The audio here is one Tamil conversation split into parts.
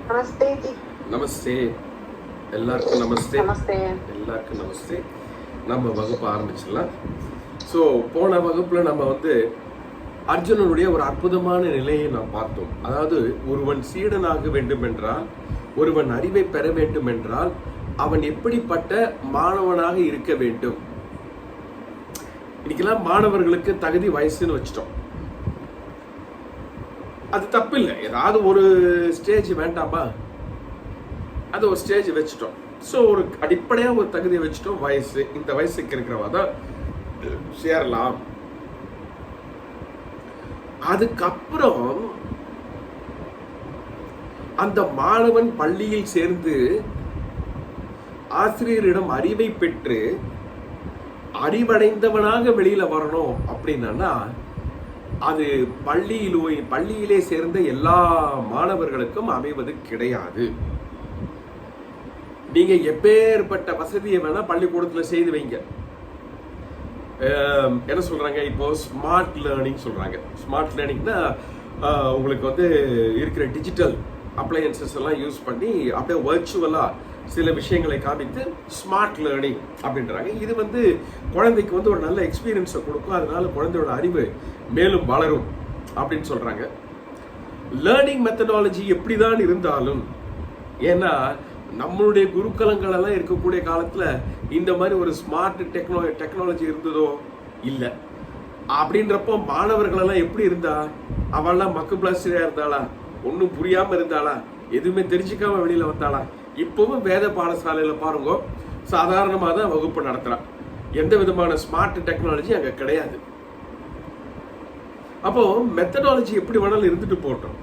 நமஸ்தே ஜி. நமஸ்தே எல்லாருக்கும் நமஸ்தே. நமஸ்தே எல்லாருக்கும் நமஸ்தே. நம்ம வகுப்பு ஆரம்பிச்சிடலாம். ஸோ போன வகுப்பில் நம்ம அர்ஜுனனுடைய ஒரு அற்புதமான நிலையை நாம் பார்த்தோம். அதாவது ஒருவன் சீடனாக வேண்டும் என்றால், ஒருவன் அறிவை பெற வேண்டும் என்றால் அவன் எப்படிப்பட்ட மாணவனாக இருக்க வேண்டும். இன்னைக்கெல்லாம் மாணவர்களுக்கு தகுதி வயசுன்னு வச்சிட்டோம். அது தப்பு இல்லை. ஏதாவது ஒரு ஸ்டேஜ் வேண்டாமா, அது ஒரு ஸ்டேஜ் வச்சுட்டோம். ஸோ ஒரு அடிப்படையாக ஒரு தகுதியை வச்சுட்டோம். வயசு, இந்த வயசுக்கு இருக்கிறவா தான் சேரலாம். அதுக்கப்புறம் அந்த மாணவன் பள்ளியில் சேர்ந்து ஆசிரியரிடம் அறிவை பெற்று அறிவடைந்தவனாக வெளியில வரணும் அப்படின்னா அது பள்ளியிலே சேர்ந்த எல்லா மாணவர்களுக்கும் அமைவது கிடையாது. நீங்க எப்பேற்பட்ட வசதியை வேணா பள்ளிக்கூடத்துல செய்து வைங்க. என்ன சொல்றாங்க இப்போ, ஸ்மார்ட் லேர்னிங் சொல்றாங்க. ஸ்மார்ட் லேர்னிங்னா உங்களுக்கு இருக்கிற டிஜிட்டல் அப்ளையன்சஸ் எல்லாம் யூஸ் பண்ணி அப்படியே வர்ச்சுவலா சில விஷயங்களை காமித்து ஸ்மார்ட் லேர்னிங் அப்படின்றாங்க. இது குழந்தைக்கு ஒரு நல்ல எக்ஸ்பீரியன்ஸை கொடுக்கும். அதனால குழந்தையோட அறிவு மேலும் வளரும் அப்படின்னு சொல்றாங்க. லேர்னிங் மெத்தடாலஜி எப்படிதான் இருந்தாலும், ஏன்னா நம்மளுடைய குருக்கலங்கள் எல்லாம் இருக்கக்கூடிய காலத்துல இந்த மாதிரி ஒரு ஸ்மார்ட் டெக்னாலஜி இருந்ததோ இல்லை. அப்படின்றப்போ மாணவர்கள் எல்லாம் எப்படி இருந்தா, அவெல்லாம் மக்கு பிளாஸ்டரா இருந்தாளா, ஒன்றும் புரியாம இருந்தாளா, எதுவுமே தெரிஞ்சுக்காம வெளியில வந்தாளா? இப்பவும் வேத பாடசாலையில பாருங்க, சாதாரணமாக தான் வகுப்பு நடத்துறான். எந்த விதமான ஸ்மார்ட் டெக்னாலஜி அங்க கிடையாது. அப்போ மெத்தடாலஜி எப்படி வேணாலும் இருந்துட்டு போட்டோம்.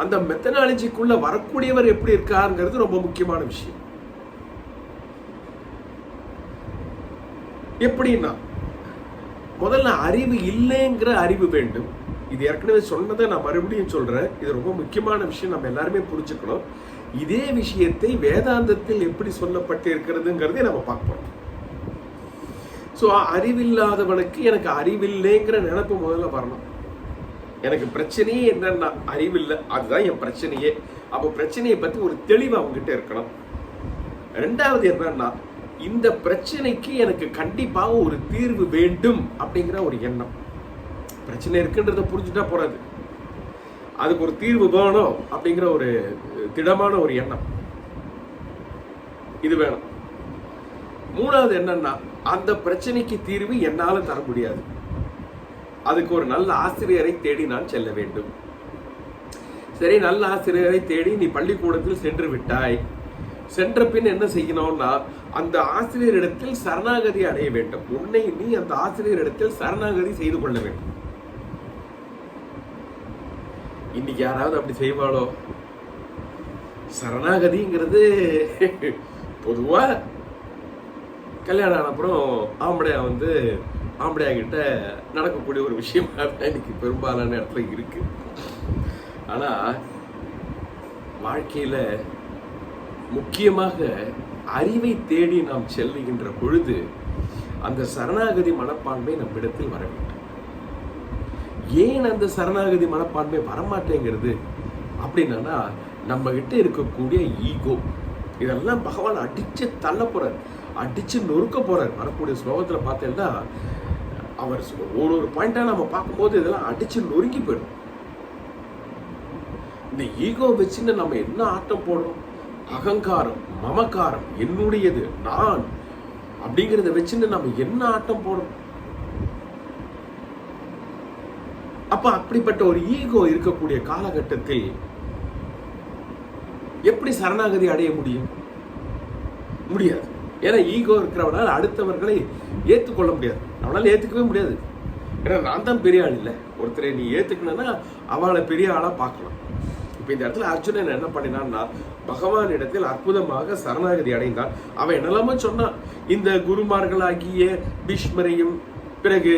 அந்த மெத்தடாலஜிக்குள்ள வரக்கூடியவர் எப்படி இருக்காருங்கிறது ரொம்ப முக்கியமான விஷயம். எப்படின்னா, முதல்ல அறிவு இல்லைங்கிற அறிவு வேண்டும். இது ஏற்கனவே சொன்னதை நான் மறுபடியும் சொல்றேன். இது ரொம்ப முக்கியமான விஷயம், நம்ம எல்லாருமே புரிஞ்சுக்கணும். இதே விஷயத்தை வேதாந்தத்தில் எப்படி சொல்லப்பட்டு இருக்கிறதுங்கிறதை நம்ம பார்ப்போம். ஸோ அறிவில்லாதவனுக்கு எனக்கு அறிவில்லைங்கிற நினைப்பு முதல்ல வரணும். எனக்கு பிரச்சனையே என்னன்னா அறிவில்லை, அதுதான் என் பிரச்சனையே. அப்போ பிரச்சனையை பத்தி ஒரு தெளிவு அவங்ககிட்ட இருக்கணும். ரெண்டாவது என்னன்னா, இந்த பிரச்சனைக்கு எனக்கு கண்டிப்பாக ஒரு தீர்வு வேண்டும் அப்படிங்கிற ஒரு எண்ணம். பிரச்சனை இருக்குன்றத புரிஞ்சுட்டா போறாது, அதுக்கு ஒரு தீர்வு வேணும் அப்படிங்கிற ஒரு திடமான ஒரு எண்ணம் இது வேணும். மூணாவது என்னன்னா, அந்த பிரச்சனைக்கு தீர்வு என்னால தர முடியாது, அதுக்கு ஒரு நல்ல ஆசிரியரை தேடி நான் செல்ல வேண்டும். சரி, நல்ல ஆசிரியரை தேடி நீ பள்ளிக்கூடத்தில் சென்று விட்டாய். சென்ற பின் என்ன செய்யணும்னா, அந்த ஆசிரியரிடத்தில் சரணாகதி அடைய வேண்டும். உன்னை நீ அந்த ஆசிரியரிடத்தில் சரணாகதி செய்து கொள்ள வேண்டும். இன்னைக்கு யாராவது அப்படி செய்வாளோ? சரணாகதிங்கிறது பொதுவா கல்யாணம் ஆன அப்புறம் ஆம்படையா கிட்ட நடக்கக்கூடிய ஒரு விஷயமா தான் இன்னைக்கு பெரும்பாலான இடத்துல இருக்கு. ஆனா வாழ்க்கையில முக்கியமாக அறிவை தேடி நாம் செல்லுகின்ற பொழுது அந்த சரணாகதி மனப்பான்மை நம்மிடத்தில் வர வேண்டும். ஏன் அந்த சரணாகதி மனப்பான்மை வரமாட்டேங்கிறது அப்படின்னா, நம்ம கிட்ட இருக்கக்கூடிய ஈகோ. இதெல்லாம் பகவான் அடிச்சு தள்ள போறார், அடிச்சு நொறுக்க போறார். வரக்கூடிய ஸ்லோகத்துல பார்த்தேன்னா அவர் ஒரு பாயிண்டா நம்ம பார்க்கும்போது இதெல்லாம் அடிச்சு நொறுங்கி போயிடும். இந்த ஈகோ வச்சுன்னு நம்ம என்ன ஆட்டம் போடுறோம்? அகங்காரம், மமக்காரம், என்னுடையது, நான் அப்படிங்கிறத வச்சுன்னு நம்ம என்ன ஆட்டம் போடுறோம்? அப்ப அப்படிப்பட்ட ஒரு ஈகோ இருக்கக்கூடிய காலகட்டத்தில் எப்படி சரணாகதி அடைய முடியும்? முடியாது. ஏன்னா ஈகோ இருக்கிறவனால் அடுத்தவர்களை ஏற்றுக்கொள்ள முடியாது, அவனால் ஏற்றுக்கவே முடியாது. ஏன்னா நான் தான் பெரிய ஆள் இல்லை. ஒருத்தரை நீ ஏற்றுக்கணும்னா அவளை பெரிய ஆளா பார்க்கலாம். இப்போ இந்த இடத்துல அர்ஜுனன் என்ன பண்ணினான்னா, பகவான் இடத்தில் அற்புதமாக சரணாகதி அடைந்தான். அவன் என்னெல்லாமோ சொன்னான். இந்த குருமார்களாகிய பீஷ்மரையும், பிறகு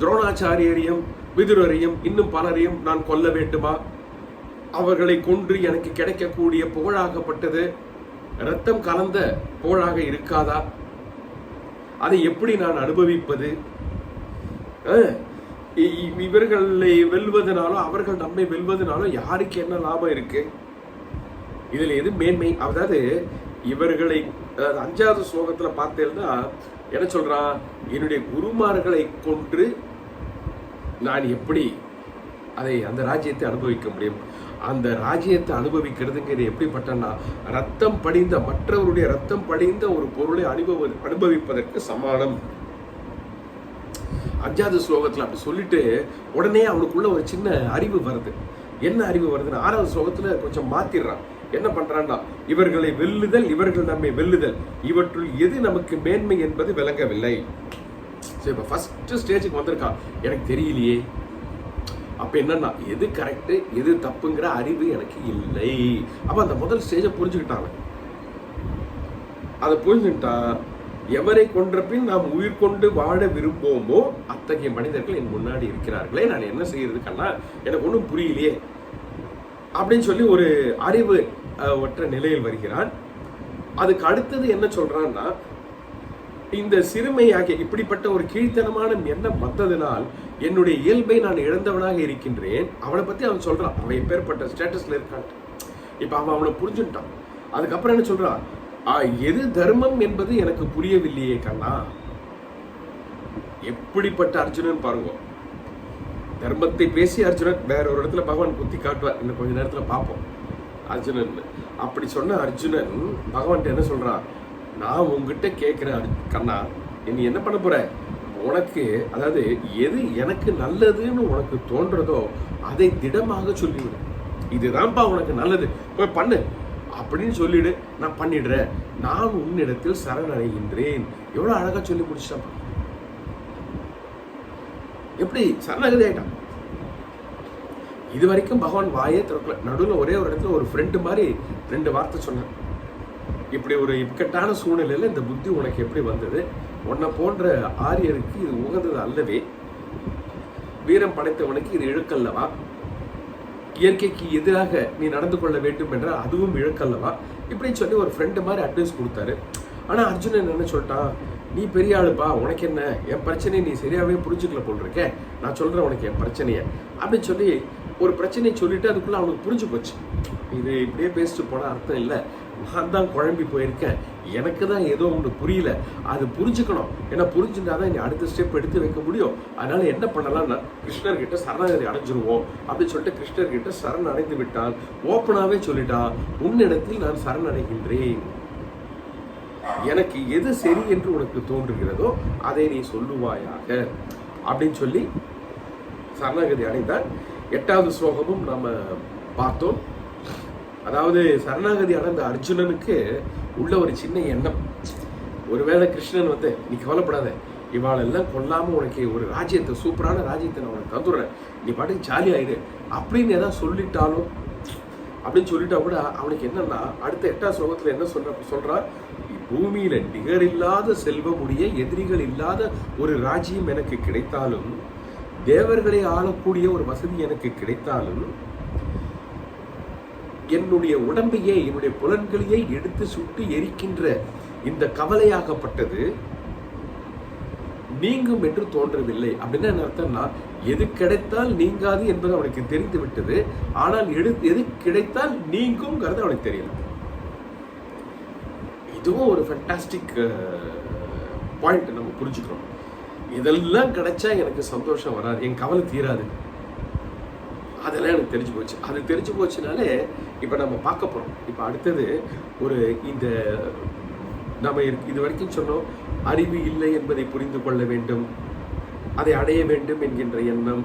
துரோணாச்சாரியரையும், விதுரரையும், இன்னும் பலரையும் நான் கொல்ல வேண்டுமா? அவர்களை கொன்று எனக்கு கிடைக்கக்கூடிய புகழாகப்பட்டது இரத்தம் கலந்த புகழாக இருக்காதா? அதை எப்படி நான் அனுபவிப்பது? இவர்களை வெல்வதனாலோ அவர்கள் நம்மை வெல்வதனாலோ யாருக்கு என்ன லாபம் இருக்கு? இதுல எது மேன்மை? அதாவது இவர்களை 5வது ஸ்லோகத்துல பார்த்தேன்னா என்ன சொல்றான்? என்னுடைய குருமார்களை கொன்று நான் எப்படி அந்த ராஜ்யத்தை அனுபவிக்க முடியும்? அந்த ராஜ்யத்தை அனுபவிக்கிறதுங்கிறது எப்படிப்பட்டனா, ரத்தம் படிந்த மற்றவருடைய ரத்தம் படிந்த ஒரு பொருளை அனுபவிப்பதற்கு சமானம். 5வது ஸ்லோகத்துல அப்படி சொல்லிட்டு உடனே அவனுக்குள்ள ஒரு சின்ன அறிவு வருது. என்ன அறிவு வருதுன்னா, 6வது ஸ்லோகத்துல கொஞ்சம் மாத்திடுறான். என்ன பண்றான்னா, இவர்களை வெல்லுதல், இவர்கள் நம்மை வெல்லுதல், இவற்றுள் எது நமக்கு மேன்மை என்பது விளங்கவில்லை. சரி, இப்போ ஃபர்ஸ்ட் ஸ்டேஜுக்கு வந்திருக்கான். எனக்கு தெரியலையே. அப்ப என்னன்னா, எது கரெக்ட் எது தப்புங்கிற அறிவு எனக்கு இல்லை. அப்ப அந்த முதல் ஸ்டேஜை புரிஞ்சுக்கிட்டாங்க. அதை புரிஞ்சுக்கிட்டா, எவரை கொன்ற பின் நாம் உயிர் கொண்டு வாழ விரும்புவோமோ அத்தகைய மனிதர்கள் என் முன்னாடி இருக்கிறார்களே, நான் என்ன செய்யறது கண்ணா, எனக்கு ஒன்றும் புரியலையே அப்படின்னு சொல்லி ஒரு அறிவு ஒற்ற நிலையில் வருகிறான். அதுக்கு அடுத்தது என்ன சொல்றான்னா, இந்த சிறுமையாகிய இப்படிப்பட்ட ஒரு கீழ்த்தனமான எண்ணம் வந்ததினால் என்னுடைய இயல்பை நான் இழந்தவனாக இருக்கின்றேன். அவனை பத்தி அவன் சொல்றான், அவன் எப்பேற்பட்ட ஸ்டேட்டஸ்ல இருக்கான். இப்ப அவனை புரிஞ்சுட்டான். அதுக்கப்புறம் என்ன சொல்றான், எது தர்மம் என்பது எனக்கு புரியவில்லையே கண்ணா. எப்படிப்பட்ட அர்ஜுனன் பாருங்க. தர்மத்தை பேசி அர்ஜுனன் வேற ஒரு இடத்துல பகவான் குத்தி காட்டுவார், இன்னும் கொஞ்ச நேரத்துல பார்ப்போம் அர்ஜுனன். அப்படி சொன்ன அர்ஜுனன் பகவான்கிட்ட என்ன சொல்றான், நான் உங்ககிட்ட கேட்கிறேன் கண்ணா, நீ என்ன பண்ண போற? உனக்கு அதாவது எது எனக்கு நல்லதுன்னு உனக்கு தோன்றதோ அதை திடமாக சொல்லிவிடு. இதுதான்ப்பா உனக்கு நல்லது, போய் பண்ணு அப்படின்னு சொல்லிடு, நான் பண்ணிடுறேன். நான் உன்னிடத்தில் சரணடைகின்றேன். எவ்வளவு அழகா சொல்லி முடிச்சிட்டான். எப்படி சரணாகதி ஆயிட்டான். இது வரைக்கும் பகவான் வாயே திறக்கல. நடுவில் ஒரே ஒரு இடத்துல ஒரு ஃப்ரெண்டு மாதிரி 2 வார்த்தை சொன்னான். இப்படி ஒரு இக்கட்டான சூழ்நிலையில இந்த புத்தி உனக்கு எப்படி வந்தது? உன்னை போன்ற ஆரியருக்கு இது உகந்தது அல்லவே. வீரம் படைத்தவனுக்கு இது இழுக்கல்லவா? இயற்கைக்கு எதிராக நீ நடந்து கொள்ள வேண்டும் என்றால் அதுவும் இழுக்கல்லவா? இப்படின்னு சொல்லி ஒரு ஃப்ரெண்டு மாதிரி அட்வைஸ் கொடுத்தாரு. ஆனா அர்ஜுனன் என்ன சொல்லிட்டான், நீ பெரிய ஆளுப்பா, உனக்கு என்ன, என் பிரச்சனையை நீ சரியாவே புரிஞ்சுக்கல போல் இருக்க, நான் சொல்றேன் உனக்கு என் பிரச்சனைய அப்படின்னு சொல்லி ஒரு பிரச்சனையை சொல்லிட்டு அதுக்குள்ள அவனுக்கு புரிஞ்சு போச்சு. இது இப்படியே பேசிட்டு போன அர்த்தம் இல்லை, நான் தான் குழம்பி போயிருக்கேன், எனக்கு தான் ஏதோ ஒன்று புரியல, அது புரிஞ்சுக்கணும். ஏன்னா புரிஞ்சுட்டாதான் நீ அடுத்த ஸ்டெப் எடுத்து வைக்க முடியும். அதனால என்ன பண்ணலாம்னா, கிருஷ்ணர்கிட்ட சரணாகதி அடைஞ்சிருவோம் அப்படின்னு சொல்லிட்டு கிருஷ்ணர்கிட்ட சரண் அடைந்து விட்டான். ஓப்பனாவே சொல்லிட்டான், உன்னிடத்தில் நான் சரணடைகின்றேன், எனக்கு எது சரி என்று உனக்கு தோன்றுகிறதோ அதை நீ சொல்லுவாயாக அப்படின்னு சொல்லி சரணாகதி அடைந்தான். 8வது ஸ்லோகமும் நாம பார்த்தோம். அதாவது சரணாகதி அடைந்த அர்ஜுனனுக்கு உள்ள ஒரு சின்ன எண்ணம், ஒருவேளை கிருஷ்ணன் வந்து நீ கவலைப்படாத, இவாளெல்லாம் கொல்லாம உனக்கு ஒரு ராஜ்யத்தை, சூப்பரான ராஜ்யத்தை நான் உனக்கு தந்துடுறேன், நீ பாட்டுக்கு ஜாலி ஆயிரு அப்படின்னு ஏதாவது சொல்லிட்டாலும் அப்படின்னு சொல்லிட்டா கூட அவனுக்கு என்னன்னா, அடுத்த 8வது ஸ்லோகத்துல என்ன சொல்றான், பூமியில நிகரில்லாத செல்வமுடைய எதிரிகள் இல்லாத ஒரு ராஜ்யம் எனக்கு கிடைத்தாலும், தேவர்களை ஆளக்கூடிய ஒரு வசதி எனக்கு கிடைத்தாலும், என்னுடைய உடம்பையே என்னுடைய புலன்களையே எடுத்து சுட்டு எரிக்கின்ற இந்த கவலையாகப்பட்டது நீங்கும் என்று தோன்றவில்லை. அப்படின்னா என்ன அர்த்தம்னா, எது கிடைத்தால் நீங்காது என்பது அவனுக்கு தெரிந்து விட்டது, ஆனால் எது கிடைத்தால் நீங்கும்ங்கிறது அவனுக்கு தெரியல. இதுவும் ஒரு ஃபேண்டாஸ்டிக் பாயிண்ட் நம்ம புரிஞ்சுக்கிறோம். இதெல்லாம் கிடைச்சா எனக்கு சந்தோஷம் வராது, என் கவலை தீராது, அதெல்லாம் எனக்கு தெரிஞ்சு போச்சு. அது தெரிஞ்சு போச்சுனாலே இப்போ நம்ம பார்க்க போகிறோம். இப்போ அடுத்தது ஒரு இந்த நம்ம இது வரைக்கும் சொன்னோம், அறிவு இல்லை என்பதை புரிந்து கொள்ள வேண்டும், அதை அடைய வேண்டும் என்கின்ற எண்ணம்,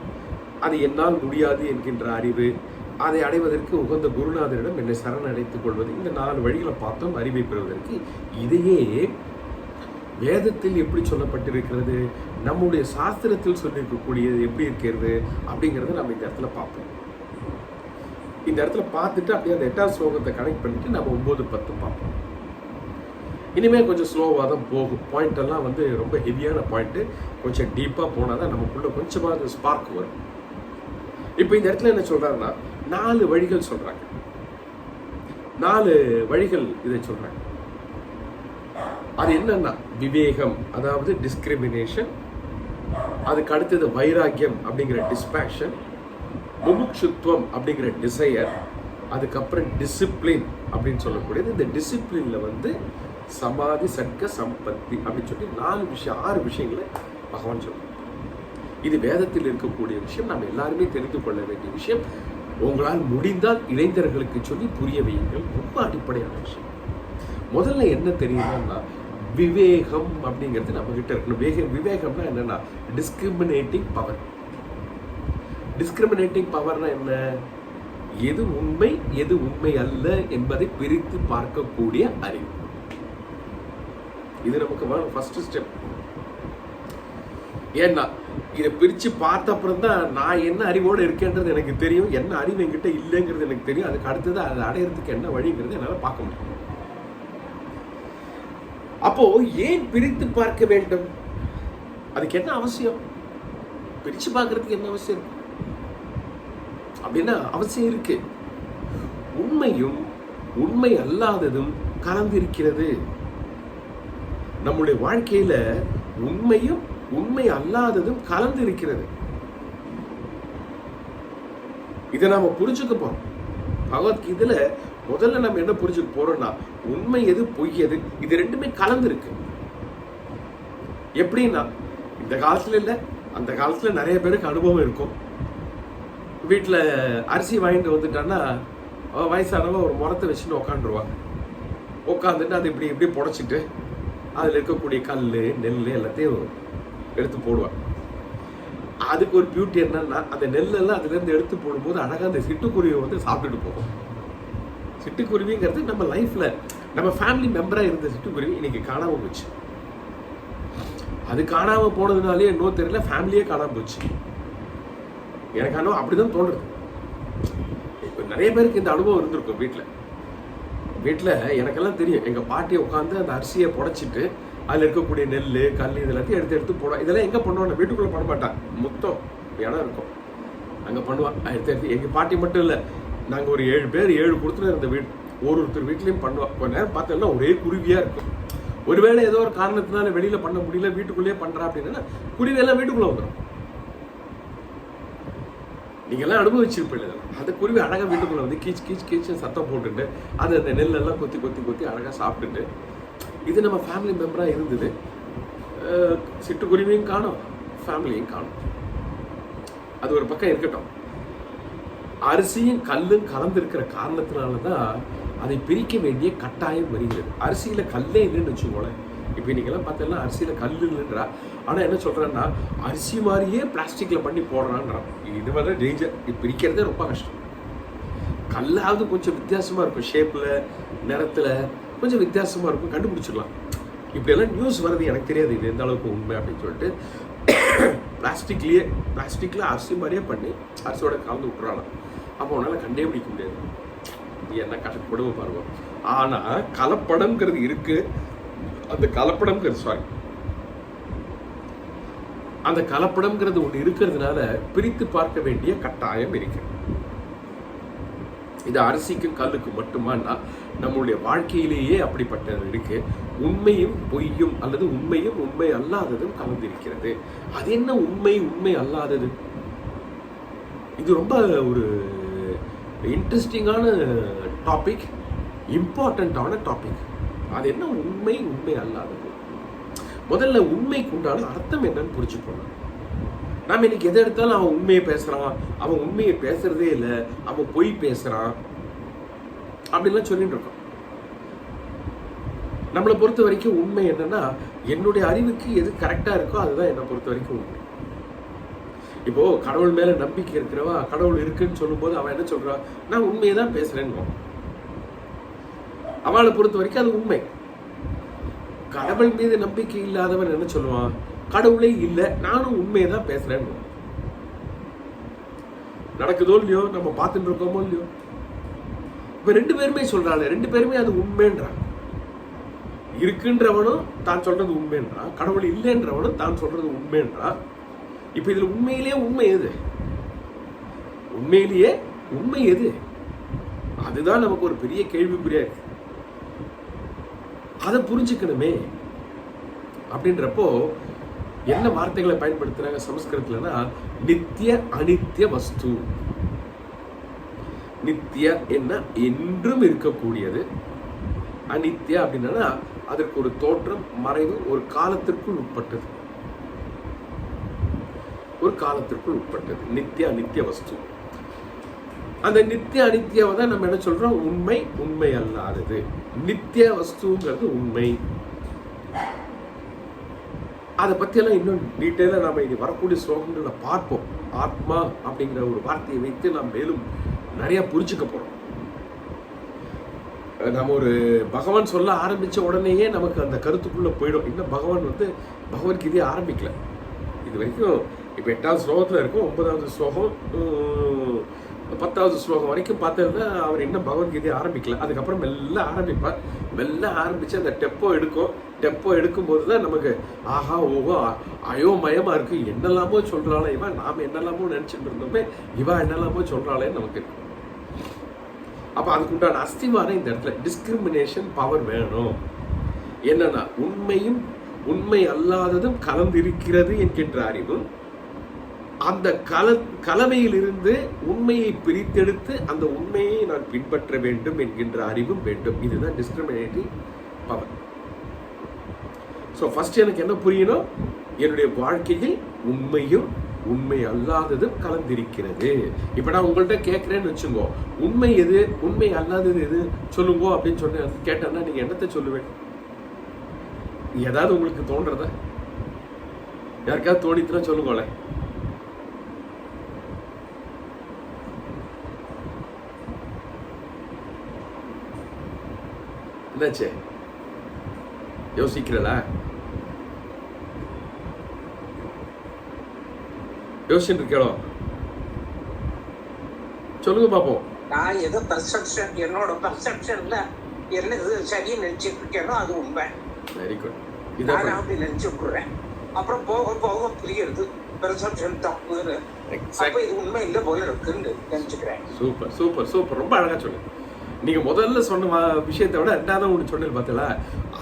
அது என்னால் முடியாது என்கின்ற அறிவு, அதை அடைவதற்கு உகந்த குருநாதரிடம் என்னை சரணடைத்துக் கொள்வது, இந்த 4 வழிகளை பார்த்தோம் அறிவை பெறுவதற்கு. இதையே வேதத்தில் எப்படி சொல்லப்பட்டிருக்கிறது, நம்முடைய சாஸ்திரத்தில் சொல்லியிருக்கக்கூடியது எப்படி இருக்கிறது அப்படிங்கிறத நம்ம இந்த இடத்துல பார்ப்போம். இந்த இடத்துல பார்த்துட்டு அப்படியே அந்த 8வது ஸ்லோகத்தை கனெக்ட் பண்ணிட்டு நம்ம 9, 10 பார்ப்போம். இனிமேல் கொஞ்சம் ஸ்லோவாக தான் போகும். பாயிண்ட் எல்லாம் வந்து ரொம்ப ஹெவியான பாயிண்ட்டு, கொஞ்சம் டீப்பாக போனால் தான் நமக்குள்ள கொஞ்சமாக ஸ்பார்க் வரும். இப்போ இந்த இடத்துல என்ன சொல்கிறாருன்னா, 4 வழிகள் சொல்கிறாங்க. 4 வழிகள் இதை சொல்கிறாங்க. அது என்னன்னா, விவேகம், அதாவது டிஸ்கிரிமினேஷன், அதுக்கு அடுத்தது வைராக்கியம் அப்படிங்கிற டிஸ்பேஷன், முமுட்சுத்துவம் அப்படிங்கிற டிசையர், அதுக்கப்புறம் டிசிப்ளின் அப்படின்னு சொல்லக்கூடியது. இந்த டிசிப்ளின்ல வந்து சமாதி, சட்க, சம்பத்தி அப்படின்னு சொல்லி 6 விஷயங்களை பகவான் சொல்றார். இது வேதத்தில் இருக்கக்கூடிய விஷயம், நம்ம எல்லாருமே தெரிந்து கொள்ள வேண்டிய விஷயம். உங்களால் முடிந்தால் இளைஞர்களுக்கு சொல்லி புரிய வையுங்கள். ரொம்ப அடிப்படையான விஷயம். முதல்ல என்ன தெரியுதுன்னா, விவேகம் அப்படிங்கிறது நம்ம கிட்ட இருக்கணும். விவேகம்னா என்னன்னா, டிஸ்கிரிமினேட்டிங் பவர். டிஸ்கிரிமினேட்டிங் பவர்னா என்ன? எது உண்மை எது உண்மை அல்ல என்பதை பிரித்து பார்க்கக்கூடிய அறிவு. இது நமக்கு ஃபர்ஸ்ட் ஸ்டெப். ஏன்னா இதை பிரிச்சு பார்த்த அப்புறம் தான் நான் என்ன அறிவோடு இருக்கேன்றது எனக்கு தெரியும், என்ன அறிவு என்கிட்ட இல்லைங்கிறது எனக்கு தெரியும். அதுக்கு அடுத்தது அதை அடையிறதுக்கு என்ன வழிங்கிறது என்னால் பார்க்க முடியும். அப்போ ஏன் பிரித்து பார்க்க வேண்டும்? அதுக்கு என்ன அவசியம்? பிரிச்சு பார்க்கறதுக்கு என்ன அவசியம் இருக்கு அப்படின்னா, அவசியம் இருக்கு. உண்மையும் உண்மை அல்லாததும் கலந்திருக்கிறது. நம்முடைய வாழ்க்கையில உண்மையும் உண்மை அல்லாததும் கலந்து இருக்கிறது. இதை நாம புரிஞ்சுக்க போறோம். பகவத்கீதையில முதல்ல நம்ம என்ன புரிஞ்சுக்க போறோம்னா, உண்மை எது பொய் எது, இது ரெண்டுமே கலந்து இருக்கு. எப்படின்னா, இந்த காலத்துல இல்ல, அந்த காலத்துல நிறைய பேருக்கு அனுபவம் இருக்கும். வீட்டுல அரிசி வாங்கிட்டு வந்துட்டான்னா வயசானவ ஒரு முறத்தை வச்சுட்டு உக்காந்துருவாங்க. உட்காந்துட்டு அதை இப்படி இப்படி புடைச்சிட்டு அதுல இருக்கக்கூடிய கல் நெல் எல்லாத்தையும் எடுத்து போடுவாங்க. அதுக்கு ஒரு பியூட்டி என்னன்னா, அந்த நெல்லெல்லாம் அதுல இருந்து எடுத்து போடும்போது அழகா அந்த சிட்டுக்குருவியை வந்து சாப்பிட்டுட்டு போகும். சிட்டுக்குருவிங்கிறது நம்ம லைஃப்ல நம்ம ஃபேமிலி மெம்பரா இருந்த சிட்டுக்குருவி இன்னைக்கு காணாம போச்சு. அது காணாம போனதுனாலே இன்னும் தெரியல, ஃபேமிலியே காணாம போச்சு. எனக்கு ஆனால் அப்படிதான் தோன்றுது. நிறைய பேருக்கு இந்த அனுபவம் இருந்திருக்கும். வீட்டில் எனக்கெல்லாம் தெரியும், எங்கள் பாட்டியை உட்காந்து அந்த அரிசியை புடைச்சிட்டு அதில் இருக்கக்கூடிய நெல் கல் இதெல்லாத்தையும் எடுத்து போடுவான். இதெல்லாம் எங்கே பண்ணுவாங்க? வீட்டுக்குள்ளே பண்ண மாட்டான், மொத்தம் இடம் இருக்கும் அங்கே பண்ணுவான். எடுத்து எங்கள் பாட்டி மட்டும் இல்லை, நாங்கள் ஒரு 7 பேர் 7 கொடுத்துட்டு இருந்த வீடு, ஒருத்தர் வீட்லேயும் பண்ணுவான். கொஞ்ச நேரம் பார்த்தோம்னா ஒரே குருவியாக இருக்கும். ஒருவேளை ஏதோ ஒரு காரணத்தினால வெளியில் பண்ண முடியல, வீட்டுக்குள்ளேயே பண்ணுறா அப்படின்னா குருவியெல்லாம் வீட்டுக்குள்ளே வந்துடும். நீங்கெல்லாம் அனுபவிச்சிருப்பீங்க. அந்த குருவி அழகாக வீட்டுக்குள்ளே வந்து கீச் கீச் கீச்சு சத்தம் போட்டுட்டு அது அந்த நெல்லெல்லாம் கொத்தி கொத்தி கொத்தி அழகாக சாப்பிட்டுட்டு, இது நம்ம ஃபேமிலி மெம்பராக இருந்தது. சிட்டுக்குருவியும் காணும், ஃபேமிலியும் காணும். அது ஒரு பக்கம் இருக்கட்டும். அரிசியும் கல்லும் கலந்துருக்கிற காரணத்தினால தான் அதை பிரிக்க வேண்டிய கட்டாயம் வருகிறது. அரிசியில் கல்லே இல்லைன்னு வச்சுக்கோங்களேன். இப்போ நீங்கள்லாம் பார்த்தீங்கன்னா அரிசியில் கல் இல்லைன்றா, ஆனால் என்ன சொல்கிறேன்னா அரிசி மாதிரியே பிளாஸ்டிக்கில் பண்ணி போடுறான்றான். இது மாதிரி டேஞ்சர். இது பிரிக்கிறதே ரொம்ப கஷ்டம். கல்லாவது கொஞ்சம் வித்தியாசமாக இருக்கும், ஷேப்பில் நிறத்தில் கொஞ்சம் வித்தியாசமாக இருக்கும், கண்டுபிடிச்சிடலாம். இப்படியெல்லாம் நியூஸ் வருது, எனக்கு தெரியாது இது எந்த அளவுக்கு உண்மை அப்படின்னு சொல்லிட்டு. பிளாஸ்டிக்கில் அரிசி மாதிரியே பண்ணி அரிசியோட கலந்து விட்டுறாங்க. அப்போ உன்னால் கண்டே பிடிக்க முடியாது. இது என்ன கஷ்டப்படுவ பாருங்க. ஆனால் கலப்படம்ங்கிறது இருக்கு. அந்த கலப்படம்ங்கிறது ஒன்று இருக்கிறதுனால பிரித்து பார்க்க வேண்டிய கட்டாயம் இருக்கு. இது அரிசிக்கும் கல்லுக்கும் மட்டுமானா நம்மளுடைய வாழ்க்கையிலேயே அப்படிப்பட்டது இருக்கு. உண்மையும் பொய்யும் அல்லது உண்மையும் உண்மை அல்லாததும் கலந்திருக்கிறது. அது என்ன உண்மை உண்மை அல்லாதது? இது ரொம்ப ஒரு இன்ட்ரெஸ்டிங்கான டாபிக், இம்பார்ட்டண்ட்டான டாபிக். அது என்ன உண்மை உண்மை அல்லாதது? முதல்ல உண்மைக்கு உண்டான அர்த்தம் என்னன்னு புரிஞ்சுக்கணும். நாம இன்னைக்கு எதை எடுத்தாலும் அவன் உண்மையை பேசுறான், அவன் உண்மையை பேசுறதே இல்லை, அவன் பொய் பேசுறான் அப்படின்லாம் சொல்லிட்டு இருக்கோம். நம்மளை பொறுத்த வரைக்கும் உண்மை என்னன்னா, என்னுடைய அறிவுக்கு எது கரெக்டா இருக்கோ அதுதான் என்னை பொறுத்த வரைக்கும் உண்மை. இப்போ கடவுள் மேல நம்பிக்கை இருக்கிறவா கடவுள் இருக்குன்னு சொல்லும் போது அவன் என்ன சொல்றான்? நான் உண்மையை தான் பேசுறேன்னு. அவளை பொறுத்த வரைக்கும் அது உண்மை. கடவுள் மீது நம்பிக்கை இல்லாதவன் என்ன சொல்லுவான்? கடவுளே இல்லை, நானும் உண்மையை தான் பேசுறேன்னு. நடக்குதோ இல்லையோ, நம்ம பார்த்துட்டு இருக்கோமோ இல்லையோ, இப்ப 2 பேருமே சொல்றாங்க, 2 பேருமே அது உண்மைன்றான். இருக்குன்றவனும் தான் சொல்றது உண்மைன்றான், கடவுள் இல்லைன்றவனும் தான் சொல்றது உண்மைன்றான். இப்ப இதுல உண்மையிலேயே உண்மை எது? உண்மையிலேயே உண்மை எது? அதுதான் நமக்கு ஒரு பெரிய கேள்விக்குறியா இருக்கு. அதை புரிஞ்சுக்கணுமே. அப்படின்றப்போ என்ன வார்த்தைகளை பயன்படுத்துறாங்க சமஸ்கிருதத்துலன்னா நித்திய அனித்திய வஸ்து. நித்திய என்ன என்றும் இருக்கக்கூடியது, அனித்திய அப்படின்னா அதற்கு ஒரு தோற்றம் மறைவு, ஒரு காலத்திற்குள் உட்பட்டது, ஒரு காலத்திற்குள் உட்பட்டது நித்திய அனித்திய வஸ்து. அந்த நித்திய அனித்தியாவை தான் நம்ம என்ன சொல்றோம், உண்மை, உண்மை அல்லாதது. நித்திய வஸ்துங்கிறது உண்மை. அதை பற்றியெல்லாம் இன்னும் டீட்டெயிலாக நம்ம இனி வரக்கூடிய ஸ்லோகங்களை பார்ப்போம். ஆத்மா அப்படிங்கிற ஒரு வார்த்தையை வைத்து நாம் மேலும் நிறைய புரிஞ்சுக்க போறோம். நம்ம ஒரு பகவான் சொல்ல ஆரம்பிச்ச உடனேயே நமக்கு அந்த கருத்துக்குள்ள போயிடும். இன்னும் பகவான் பகவத்கீதையை ஆரம்பிக்கல இது வரைக்கும். இப்போ 8வது ஸ்லோகத்தில் இருக்கும், 9வது ஸ்லோகம் 10வது ஸ்லோகம் வரைக்கும் பார்த்ததுன்னா அவர் இன்னும் பகவத்கீதையை ஆரம்பிக்கல. அதுக்கப்புறம் மெல்ல ஆரம்பிப்பார். மெல்ல ஆரம்பித்து அந்த டெப்போ எடுக்கும்போது தான் நமக்கு ஆஹா ஓஹோ அயோமயமாக இருக்கு. என்னெல்லாமோ சொல்கிறாளே இவன், நாம் என்னெல்லாமோ நினச்சிட்டு இருந்தோமே இவன் என்னெல்லாமோ சொல்கிறாளேன்னு நமக்கு இருக்கு. அப்போ அதுக்குண்டான அஸ்திவாரம் இந்த இடத்துல டிஸ்கிரிமினேஷன் பவர் வேணும். என்னன்னா உண்மையும் உண்மை அல்லாததும் கலந்திருக்கிறது என்கின்ற அறிவும், அந்த கலவையிலிருந்து உண்மையை பிரித்தெடுத்து அந்த உண்மையை நான் பின்பற்ற வேண்டும் என்கின்ற அறிவும் வேண்டும். இதுதான் டிஸ்கிரிமினேட்டிங் பவர். ஸோ ஃபர்ஸ்ட் எனக்கு என்ன புரியணும், என்னுடைய வாழ்க்கையில் உண்மையும் உண்மை அல்லாததும் கலந்திருக்கிறது. இப்போ நான் உங்கள்கிட்ட கேட்குறேன்னு வச்சுங்கோ, உண்மை எது உண்மை அல்லாதது எது சொல்லுங்கோ அப்படின்னு சொன்ன கேட்டேன்னா நீங்கள் என்னத்தை சொல்லுவேன்? ஏதாவது உங்களுக்கு தோன்றதா? யாருக்காவது தோணித்துனா சொல்லுங்களேன். என்னாச்சு, யோசிக்கிறதா? யோசிச்சுட்டு இருக்கோ? சொல்லுங்க பாப்போம். நான் ஏதோ பர்செப்ஷன், என்னோட பர்செப்ஷன்ல என்ன சரின்னு நினைச்சிட்டு இருக்கேனோ அது உண்மை. Very good. நான் அப்படி நினைச்சு விட்டுறேன். அப்புறம் போக போக புரியுது பெர்செப்ஷன் தப்புன்னு. அப்ப இது உண்மை இல்லை போல இருக்குன்னு நினைச்சுக்கிறேன். சூப்பர் சூப்பர் சூப்பர், ரொம்ப அழகா சொல்லுங்க. நீங்க முதல்ல சொன்ன விஷயத்தை விட ரெண்டாவது ஒன்று சொன்னது பார்த்தல,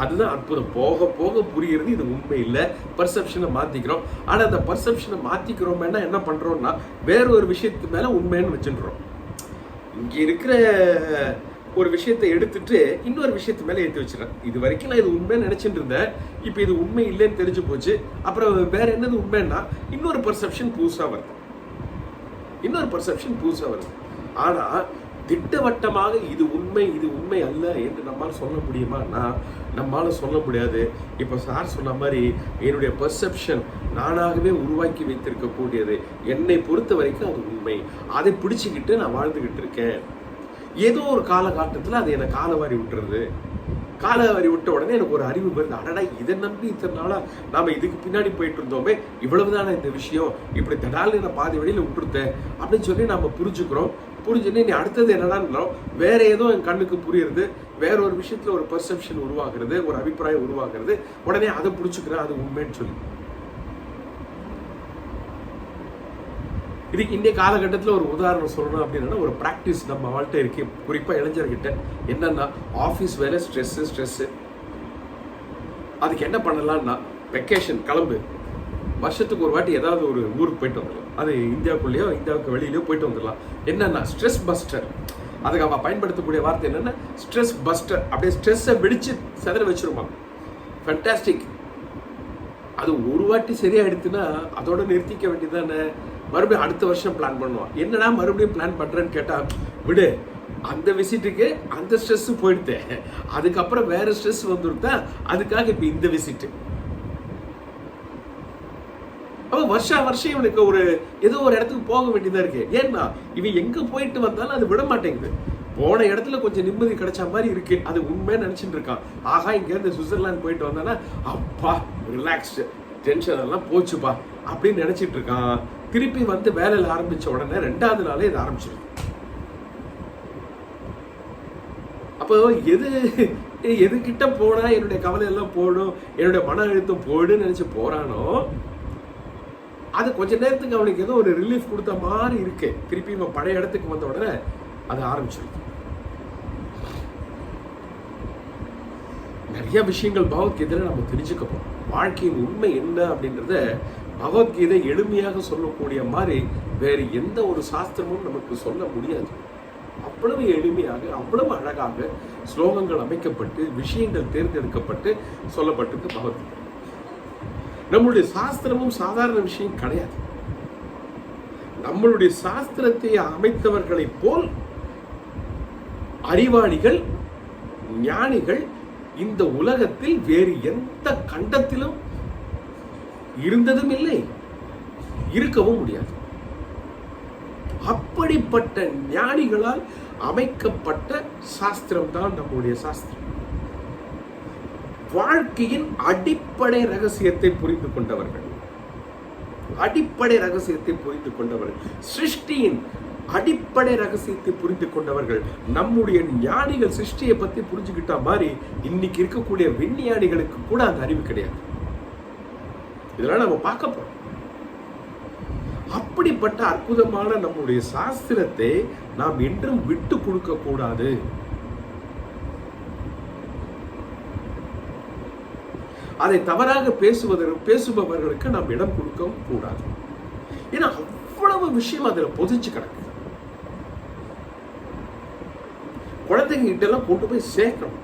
அதுதான் அற்புதம். போக போக புரியுறது இது உண்மை இல்லை, பர்செப்ஷனை மாத்திக்கிறோம். ஆனா அந்த பர்செப்ஷனை மாத்திக்கிறோம்னா என்ன பண்றோம்னா வேற ஒரு விஷயத்து மேல உண்மைன்னு வச்சுடுறோம். இங்க இருக்கிற ஒரு விஷயத்தை எடுத்துட்டு இன்னொரு விஷயத்து மேல ஏற்றி வச்சிடறேன். இது வரைக்கும் நான் இது உண்மைன்னு நினைச்சிட்டு இருந்தேன், இப்போ இது உண்மை இல்லைன்னு தெரிஞ்சு போச்சு. அப்புறம் வேற என்னது உண்மைன்னா இன்னொரு பர்செப்ஷன் புதுசா வருது, இன்னொரு பர்செப்ஷன் புதுசா வருது. ஆனா திட்டவட்டமாக இது உண்மை அல்ல என்று நம்மால் சொல்ல முடியுமான்னா நம்மால சொல்ல முடியாது. இப்போ சார் சொன்ன மாதிரி என்னுடைய பர்செப்ஷன் நானாகவே உருவாக்கி வைத்திருக்கக்கூடியது, என்னை பொறுத்த வரைக்கும் அது உண்மை. அதை பிடிச்சிக்கிட்டு நான் வாழ்ந்துக்கிட்டு இருக்கேன். ஏதோ ஒரு காலகட்டத்தில் அது என்னை காலவாரி விட்டுறது. காலவாரி விட்ட உடனே எனக்கு ஒரு அறிவு வருது, அடடா இதை நம்பி இத்தனை நாளா நாம இதுக்கு பின்னாடி போயிட்டு இருந்தோமே, இவ்வளவுதான இந்த விஷயம், இப்படி தடால் நான் பாதி வழியில விட்டுருத்தேன் அப்படின்னு சொல்லி நம்ம புரிஞ்சுக்கிறோம். புரிஞ்சுன்னு நீ அடுத்தது என்னடான்னு வேற ஏதோ என் கண்ணுக்கு புரியுறது, வேற ஒரு விஷயத்துல ஒரு பர்செப்ஷன் உருவாகிறது, ஒரு அபிப்பிராயம் உருவாகிறது. உடனே அதை பிடிச்சிக்கிறேன், அது உண்மைன்னு சொல்லி. இதுக்கு இந்திய காலகட்டத்தில் ஒரு உதாரணம் சொல்லணும் அப்படின்னா ஒரு ப்ராக்டிஸ் நம்ம வாழ்க்கை இருக்கு, குறிப்பாக இளைஞர்கிட்ட. என்னன்னா ஆஃபீஸ் வேலை ஸ்ட்ரெஸ்ஸு. அதுக்கு என்ன பண்ணலாம்னா வெக்கேஷன் கிளம்பு, வருஷத்துக்கு ஒரு வாட்டி ஏதாவது ஒரு ஊருக்கு போயிட்டு வந்துடலாம். அது இந்தியாவுக்குள்ளேயோ இந்தியாவுக்கு வெளியிலையோ போயிட்டு வந்துடலாம். என்னன்னா ஸ்ட்ரெஸ் பஸ்டர். அதுக்கு அவன் பயன்படுத்தக்கூடிய வார்த்தை என்னன்னா ஸ்ட்ரெஸ் பஸ்டர். அப்படியே ஸ்ட்ரெஸ்ஸை வெடிச்சு செதற வச்சிருவான். ஃபேண்டாஸ்டிக். அது ஒரு வாட்டி சரியாயிடுச்சுன்னா அதோட நிறுத்திக்க வேண்டியதானே. மறுபடியும் அடுத்த வருஷம் பிளான் பண்ணுவான். என்னடா மறுபடியும் பிளான் பண்றேன்னு கேட்டா, விடு அந்த விசிட்டுக்கு அந்த ஸ்ட்ரெஸ் போயிடுது, அதுக்கப்புறம் வேற ஸ்ட்ரெஸ் வந்துருத்தா, அதுக்காக இப்ப இந்த விசிட்டு. அப்ப வருஷம் இவனுக்கு ஒரு ஏதோ ஒரு இடத்துக்கு போக வேண்டியதா இருக்கு. ஏன்னா இவன் எங்க போயிட்டு வந்தாலும் அது விட மாட்டேங்குது. போன இடத்துல கொஞ்சம் நிம்மதி கிடைச்ச மாதிரி இருக்கு, அது உண்மைன்னு நினைச்சிட்டு இருக்கான். ஆகா இங்க இருந்து சுவிட்சர்லாந்து போயிட்டு வந்தானா அப்பா ரிலாக்ஸ்டு, டென்ஷன் எல்லாம் போச்சுப்பா அப்படின்னு நினைச்சிட்டு இருக்கான். திருப்பி வந்து வேலையில ஆரம்பிச்ச உடனே 2வது நாளே இது ஆரம்பிச்சிருக்கு. அப்போ எது கிட்ட போனா என்னுடைய கவலை எல்லாம் போடும், என்னுடைய மன அழுத்தம் போயிடுன்னு நினைச்சு போறானோ, அது கொஞ்ச நேரத்துக்கு அவனுக்கு ஏதோ ஒரு ரிலீஃப் கொடுத்த மாதிரி இருக்கு. திருப்பி இவன் பழைய இடத்துக்கு வந்த உடனே அது ஆரம்பிச்சிருக்கு. நிறைய விஷயங்கள் பகவத்கீதையில நம்ம தெரிஞ்சுக்க போறோம். வாழ்க்கையின் உண்மை என்ன அப்படின்றத பகவத்கீதை எளிமையாக சொல்லக்கூடிய மாதிரி வேறு எந்த ஒரு சாஸ்திரமும் நமக்கு சொல்ல முடியாது. அவ்வளவு எளிமையாக, அவ்வளவு அழகாக ஸ்லோகங்கள் அமைக்கப்பட்டு, விஷயங்கள் தேர்ந்தெடுக்கப்பட்டு சொல்லப்பட்டிருக்கு பகவத்கீதை. நம்மளுடைய சாஸ்திரமும் சாதாரண விஷயம் கிடையாது. நம்மளுடைய சாஸ்திரத்தை அமைத்தவர்களை போல் அறிவாளிகள், ஞானிகள் இந்த உலகத்தில் வேறு எந்த கண்டத்திலும் இருந்ததும் இல்லை, இருக்கவும் முடியாது. அப்படிப்பட்ட ஞானிகளால் அமைக்கப்பட்ட சாஸ்திரம் தான் நம்முடைய சாஸ்திரம். வாழ்க்கையின் அடிப்படை ரகசியத்தை புரிந்து கொண்டவர்கள், அடிப்படை ரகசியத்தை புரிந்து கொண்டவர்கள், சிருஷ்டியின் அடிப்படை ரகசியத்தை புரிந்து கொண்டவர்கள். நம்முடைய ஞானிகள் சிருஷ்டியை பத்தி புரிஞ்சுக்கிட்ட மாதிரி இன்னைக்கு இருக்கக்கூடிய விஞ்ஞானிகளுக்கு கூட அந்த அறிவு கிடையாது. இதெல்லாம் நம்ம பார்க்க போறோம். அப்படிப்பட்ட அற்புதமான நம்முடைய சாஸ்திரத்தை நாம் என்றும் விட்டு கொடுக்க கூடாது. அதை தவறாக பேசுபவர்களுக்கு நாம் இடம் கொடுக்கவும் கூடாது. ஏன்னா அவ்வளவு விஷயம் அதுல பொதிச்சு கிடக்கு. குழந்தைங்க கிட்ட எல்லாம் கொண்டு போய் சேர்க்கணும்.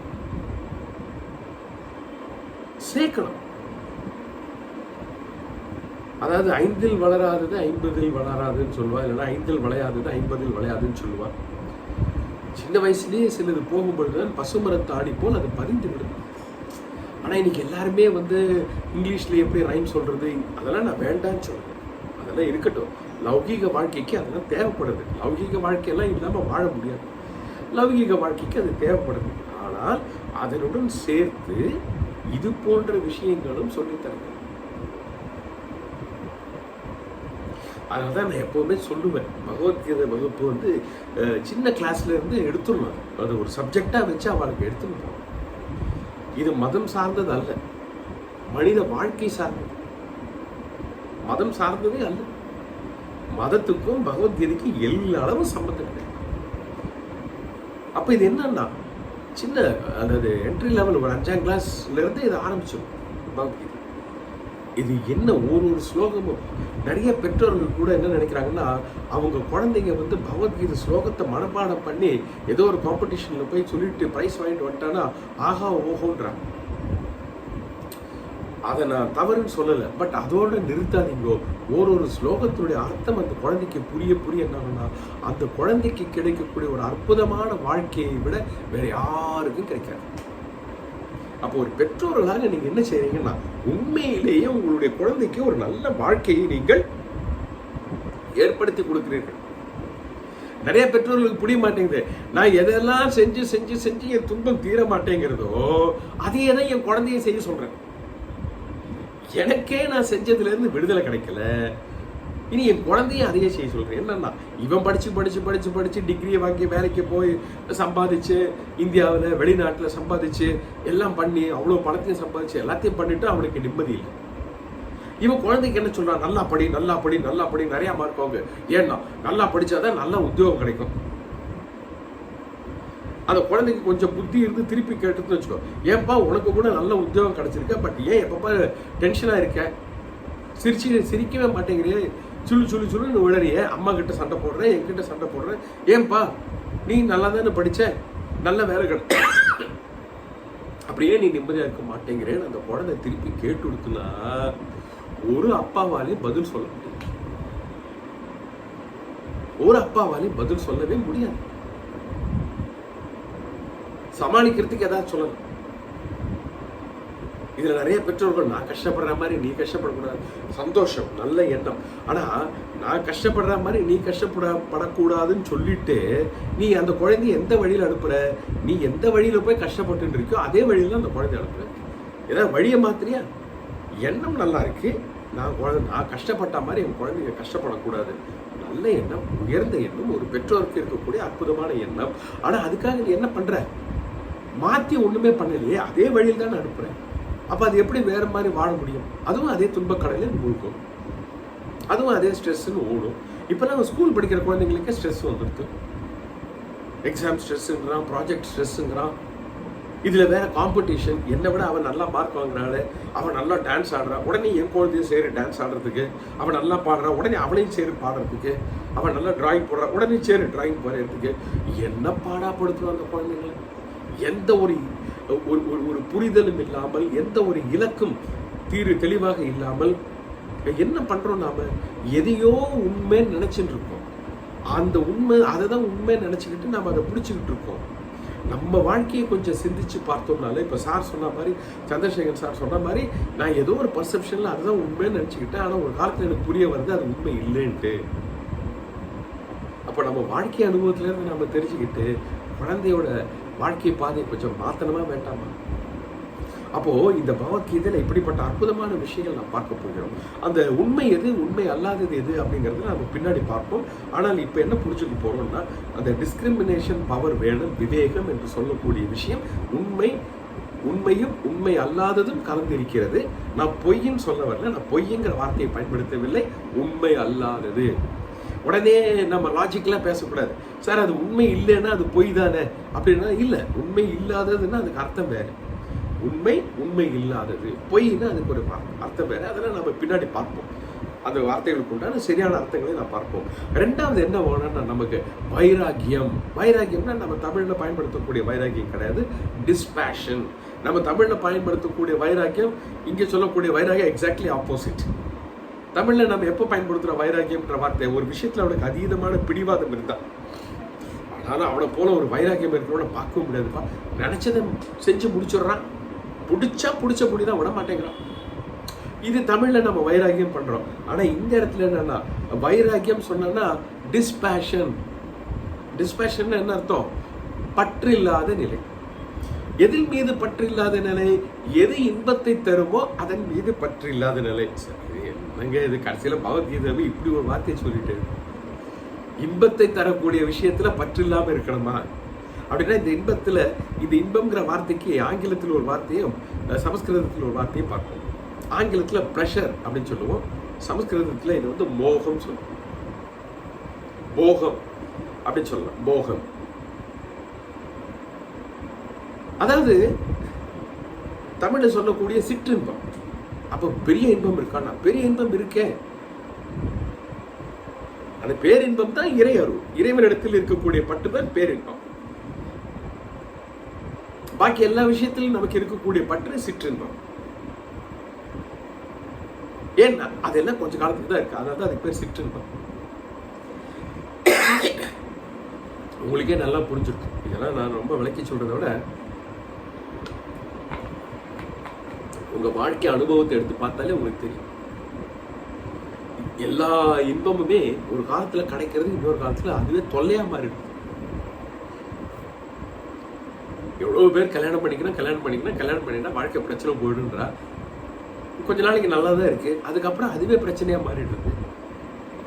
அதாவது 5 வளராதது 50 வளராதுன்னு சொல்லுவா, இல்லைன்னா 5 விளையாதது 50 விளையாதுன்னு சொல்லுவா. சின்ன வயசுலயே சிலது போகும்பொழுதுதான் பசுமரத்தாடி போல் அது பதிந்து விடும். ஆனா இன்னைக்கு எல்லாருமே இங்கிலீஷ்ல எப்படி ரைம் சொல்றது, அதெல்லாம் நான் வேண்டான்னு சொல்றேன். அதெல்லாம் இருக்கட்டும். லௌகீக வாழ்க்கைக்கு அதெல்லாம் தேவைப்படுது. லௌகீக வாழ்க்கையெல்லாம் இல்லாம வாழ முடியாது. லௌகீக வாழ்க்கைக்கு அது தேவைப்படுது. ஆனால் அதனுடன் சேர்த்து இது போன்ற விஷயங்களும் சொல்லித்தரேன். அதனால்தான் நான் எப்போவுமே சொல்லுவேன், பகவத்கீதை வகுப்பு சின்ன கிளாஸ்ல இருந்து எடுத்துடணும். அது ஒரு சப்ஜெக்டா வச்சு அவளுக்கு எடுத்துன்னு போகணும். இது மதம் சார்ந்தது அல்ல, மனித வாழ்க்கை சார்ந்தது. மதம் சார்ந்ததே அல்ல. மதத்துக்கும் பகவத்கீதைக்கும் எல்லா அளவும் சம்பந்தம் கிடையாது. அப்ப இது என்னன்னா சின்ன, அதாவது என்ட்ரி லெவல் ஒரு 5ஆம் கிளாஸ்ல இருந்து இதை ஆரம்பிச்சோம் பகவத்கீதை. இது என்ன ஒரு ஸ்லோகமும் நிறைய பெற்றோர்கள் கூட என்ன நினைக்கிறாங்கன்னா, அவங்க குழந்தைங்க பகவத்கீதை ஸ்லோகத்தை மனப்பாடம் பண்ணி ஏதோ ஒரு காம்படிஷன்ல போய் சொல்லிட்டு பிரைஸ் வாங்கிட்டு வந்துட்டானா ஆஹா ஓஹோன்றாங்க. அதை நான் தவறுன்னு சொல்லலை, பட் அதோட நிறுத்தாதீங்கோ. ஒரு ஸ்லோகத்தினுடைய அர்த்தம் அந்த குழந்தைக்கு புரிய என்னன்னா, அந்த குழந்தைக்கு கிடைக்கக்கூடிய ஒரு அற்புதமான வாழ்க்கையை விட வேற யாருக்கும் கிடைக்காது. அப்போ ஒரு பெற்றோர்களாக நீங்க என்ன செய்றீங்கன்னா, உண்மையிலேயே உங்களுடைய குழந்தைக்கு ஒரு நல்ல வாழ்க்கையை நீங்கள் ஏற்படுத்தி கொடுக்கிறீர்கள். நிறைய பெற்றோர்களுக்கு புரிய மாட்டேங்குது. நான் எதெல்லாம் செஞ்சு செஞ்சு செஞ்சு என் துன்பம் தீர மாட்டேங்கிறதோ அதையே தான் என் குழந்தைய செய்ய சொல்றேன். எனக்கே நான் செஞ்சதுல இருந்து விடுதலை கிடைக்கல, இனி என் குழந்தையும் அதையே செய்ய சொல்றேன். என்னன்னா, இவன் படிச்சு டிகிரியை வாங்கி வேலைக்கு போய் சம்பாதிச்சு, இந்தியாவில் வெளிநாட்டில் சம்பாதிச்சு எல்லாம் பண்ணி அவ்வளோ பணத்தையும் சம்பாதிச்சு எல்லாத்தையும் பண்ணிட்டு அவனுக்கு நிம்மதி இல்லை. இவன் குழந்தைக்கு என்ன சொல்றான், நல்லா படி நிறைய மார்க் வாங்க. ஏன்னா நல்லா படிச்சாதான் நல்ல உத்தியோகம் கிடைக்கும். அந்த குழந்தைக்கு கொஞ்சம் புத்தி இருந்து திருப்பி கேட்டுன்னு வச்சுக்கோ, ஏன்பா உனக்கு கூட நல்ல உத்தியோகம் கிடைச்சிருக்க, பட் ஏன் எப்பப்பா டென்ஷனா இருக்க, சிரிக்கவே மாட்டேங்கிறியே, சுள்ளு விழறிய, அம்மா கிட்ட சண்டை போடுறேன், என்கிட்ட சண்டை போடுறேன், ஏன்பா நீ நல்லா தானே படிச்ச, நல்ல வேலை அப்படியே நீ நிம்மதியா இருக்க மாட்டேங்கிறேன்னு அந்த குழந்தை திருப்பி கேட்டு கொடுத்துனா ஒரு அப்பாவாலே பதில் சொல்ல முடியாது. ஒரு அப்பாவாலே பதில் சொல்லவே முடியாது. சமாளிக்கிறதுக்கு ஏதாவது சொல்லணும். இதுல நிறைய பெற்றோர்கள், நான் கஷ்டப்படுற மாதிரி நீ கஷ்டப்படக்கூடாது, சந்தோஷம், நல்ல எண்ணம். ஆனா நான் கஷ்டப்படுற மாதிரி நீ கஷ்டப்படக்கூடாதுன்னு சொல்லிட்டு நீ அந்த குழந்தைய எந்த வழியில அனுப்புற, நீ எந்த வழியில போய் கஷ்டப்பட்டு இருக்கியோ அதே வழியில அந்த குழந்தைய அனுப்புற. ஏதாவது வழியை மாத்திரியா? எண்ணம் நல்லா இருக்கு, நான் கஷ்டப்பட்ட மாதிரி என் குழந்தைங்க கஷ்டப்படக்கூடாது. நல்ல எண்ணம், உயர்ந்த எண்ணம், ஒரு பெற்றோருக்கு இருக்கக்கூடிய அற்புதமான எண்ணம். ஆனா அதுக்காக நீ என்ன பண்ற, மாத்தி ஒண்ணுமே பண்ணலையே, அதே வழியில் தான் அனுப்புறேன். அப்ப அது எப்படி வேற மாதிரி வாழ முடியும்? அதுவும் அதே துன்பக்கடலில் மூழ்கும், அதுவும் அதே ஸ்ட்ரெஸ்ன்னு ஓடும். இப்பெல்லாம் ஸ்கூல் படிக்கிற குழந்தைங்களுக்கே ஸ்ட்ரெஸ் வந்துடுது. எக்ஸாம் ஸ்ட்ரெஸ்ஸுங்கிறான், ப்ராஜெக்ட் ஸ்ட்ரெஸ்ஸுங்கிறான், இதில் வேற காம்படிஷன், என்னை விட அவன் நல்லா மார்க் வாங்குறாள், அவன் நல்லா டான்ஸ் ஆடுறான், உடனே என் குழந்தையும் சேரு டான்ஸ் ஆடுறதுக்கு, அவன் நல்லா பாடுறான், உடனே அவளையும் சேரு பாடுறதுக்கு, அவன் நல்லா டிராயிங் போடுறான், உடனே சேரு டிராயிங் போடுறதுக்கு. என்ன பாடாப்படுத்துவோம் அந்த குழந்தைங்களை? எந்த ஒரு ஒரு புரிதலும் இல்லாமல், எந்த ஒரு இலக்கும் தெளிவாக இல்லாமல் என்ன பண்றோம்? நாம எதையோ உண்மைன்னு நினைச்சுட்டு இருக்கோம். அந்த உண்மை, அதை தான் உண்மைன்னு நினைச்சுக்கிட்டு நம்ம அதை பிடிச்சிக்கிட்டு இருக்கோம். நம்ம வாழ்க்கையை கொஞ்சம் சிந்திச்சு பார்த்தோம்னால, இப்போ சார் சொன்ன மாதிரி, சந்திரசேகர் சார் சொன்ன மாதிரி, நான் ஏதோ ஒரு பர்செப்ஷனில் அதுதான் உண்மைன்னு நினச்சிக்கிட்டேன். ஆனால் ஒரு காலத்தில் எனக்கு புரிய வருது அது உண்மை இல்லைன்ட்டு. அப்போ நம்ம வாழ்க்கை அனுபவத்திலேருந்து நம்ம தெரிஞ்சுக்கிட்டு குழந்தையோட வாழ்க்கை பாதையை கொஞ்சம் மாற்றணுமா வேண்டாமா? அப்போது இந்த பகவத்கீதையில் இப்படிப்பட்ட அற்புதமான விஷயங்கள் நாம் பார்க்க போகிறோம். அந்த உண்மை எது, உண்மை அல்லாதது எது அப்படிங்கிறத நம்ம பின்னாடி பார்ப்போம். ஆனால் இப்போ என்ன புரிஞ்சுக்க போகிறோம்னா, அந்த டிஸ்கிரிமினேஷன் பவர் வேணும், விவேகம் என்று சொல்லக்கூடிய விஷயம் உண்மையும் உண்மை அல்லாததும் கலந்திருக்கிறது. நான் பொய்ன்னு சொல்ல வரல, நான் பொய்ங்கிற வார்த்தையை பயன்படுத்தவில்லை, உண்மை அல்லாதது. உடனே நம்ம லாஜிக்கலாக பேசக்கூடாது. சார் அது உண்மை இல்லைன்னா அது பொய் தானே அப்படின்னா, இல்லை, உண்மை இல்லாததுன்னா அதுக்கு அர்த்தம் வேறு. உண்மை இல்லாதது, பொய்னா அதுக்கு ஒரு அர்த்தம் வேறு. அதெல்லாம் நம்ம பின்னாடி பார்ப்போம். அந்த வார்த்தைகளுக்கு உண்டான சரியான அர்த்தங்களை நான் பார்ப்போம். ரெண்டாவது என்ன வேணும்னா, நமக்கு வைராகியம்னா நம்ம தமிழில் பயன்படுத்தக்கூடிய வைராகியம் கிடையாது, டிஸ்பேஷன். நம்ம தமிழில் பயன்படுத்தக்கூடிய வைராகியம், இங்கே சொல்லக்கூடிய வைராகியம் எக்ஸாக்ட்லி ஆப்போசிட். தமிழில் நம்ம எப்போ பயன்படுத்துகிற வைராகியம்ன்ற வார்த்தை, ஒரு விஷயத்தில் அவனுக்கு அதீதமான பிடிவாதம் இருந்தால், ஆனால் அவனை போல ஒரு வைராகியம் இருக்கிறவனை பார்க்க முடியாதுப்பா. நினச்சதை செஞ்சு முடிச்சிடுறான், பிடிச்சபடி தான் விட மாட்டேங்கிறான். இது தமிழில் நம்ம வைராகியம் பண்ணுறோம். ஆனால் இந்த இடத்துல என்னன்னா, வைராகியம் சொன்னா டிஸ்பேஷன். என்ன அர்த்தம்? பற்று இல்லாத நிலை. எதில் மீது பற்று இல்லாத நிலை? எது இன்பத்தை தருமோ அதன் மீது பற்று இல்லாத நிலை. என்னங்க இது, கடைசியில் பகவத்கீதை இப்படி ஒரு வார்த்தையை சொல்லிட்டு, இன்பத்தை தரக்கூடிய விஷயத்துல பற்று இல்லாமல் இருக்கணுமா அப்படின்னா, இந்த இன்பத்துல, இந்த இன்பம்ங்கிற வார்த்தைக்கு ஆங்கிலத்தில் ஒரு வார்த்தையும் சமஸ்கிருதத்தில் ஒரு வார்த்தையும் பார்ப்போம். ஆங்கிலத்தில் ப்ளஷர் அப்படின்னு சொல்லுவோம், சமஸ்கிருதத்தில் இது வந்து மோகம் சொல்லுவோம். போகம் அப்படின்னு சொல்லலாம், போகம். அதாவது தமிழில் சொல்லக்கூடிய சிற்றின்பம். அப்போ பெரிய இன்பம் இருக்கான்னா, பெரிய இன்பம் இருக்கே. அந்த பேரின்பம் தான் இறை அருள். இறைவனிடத்தில் இருக்கக்கூடிய பட்டு தான் பேரின்பம். பாக்கி எல்லா விஷயத்திலும் நமக்கு இருக்கக்கூடிய பற்று சிற்றின்பம். ஏன்னா அதெல்லாம் கொஞ்ச காலத்துக்கு தான் இருக்கு, அதாவது அதுக்கு பேர் சிற்றின்பம். உங்களுக்கே நல்லா புரிஞ்சிருக்கும். இதெல்லாம் நான் ரொம்ப விளக்கி சொல்றதை விட, உங்க வாழ்க்கை அனுபவத்தை எடுத்து பார்த்தாலே உங்களுக்கு தெரியும். எல்லா இன்பமுமே ஒரு காலத்துல கிடைக்கிறது, இன்னொரு காலத்துல அதுவே தொல்லையா மாறிடுது. எவ்வளவு பேர் கல்யாணம் பண்ணிக்கினா வாழ்க்கை பிரச்சனை போயிடுன்றா. கொஞ்ச நாளைக்கு நல்லா தான் இருக்கு, அதுக்கப்புறம் அதுவே பிரச்சனையா மாறிடுது.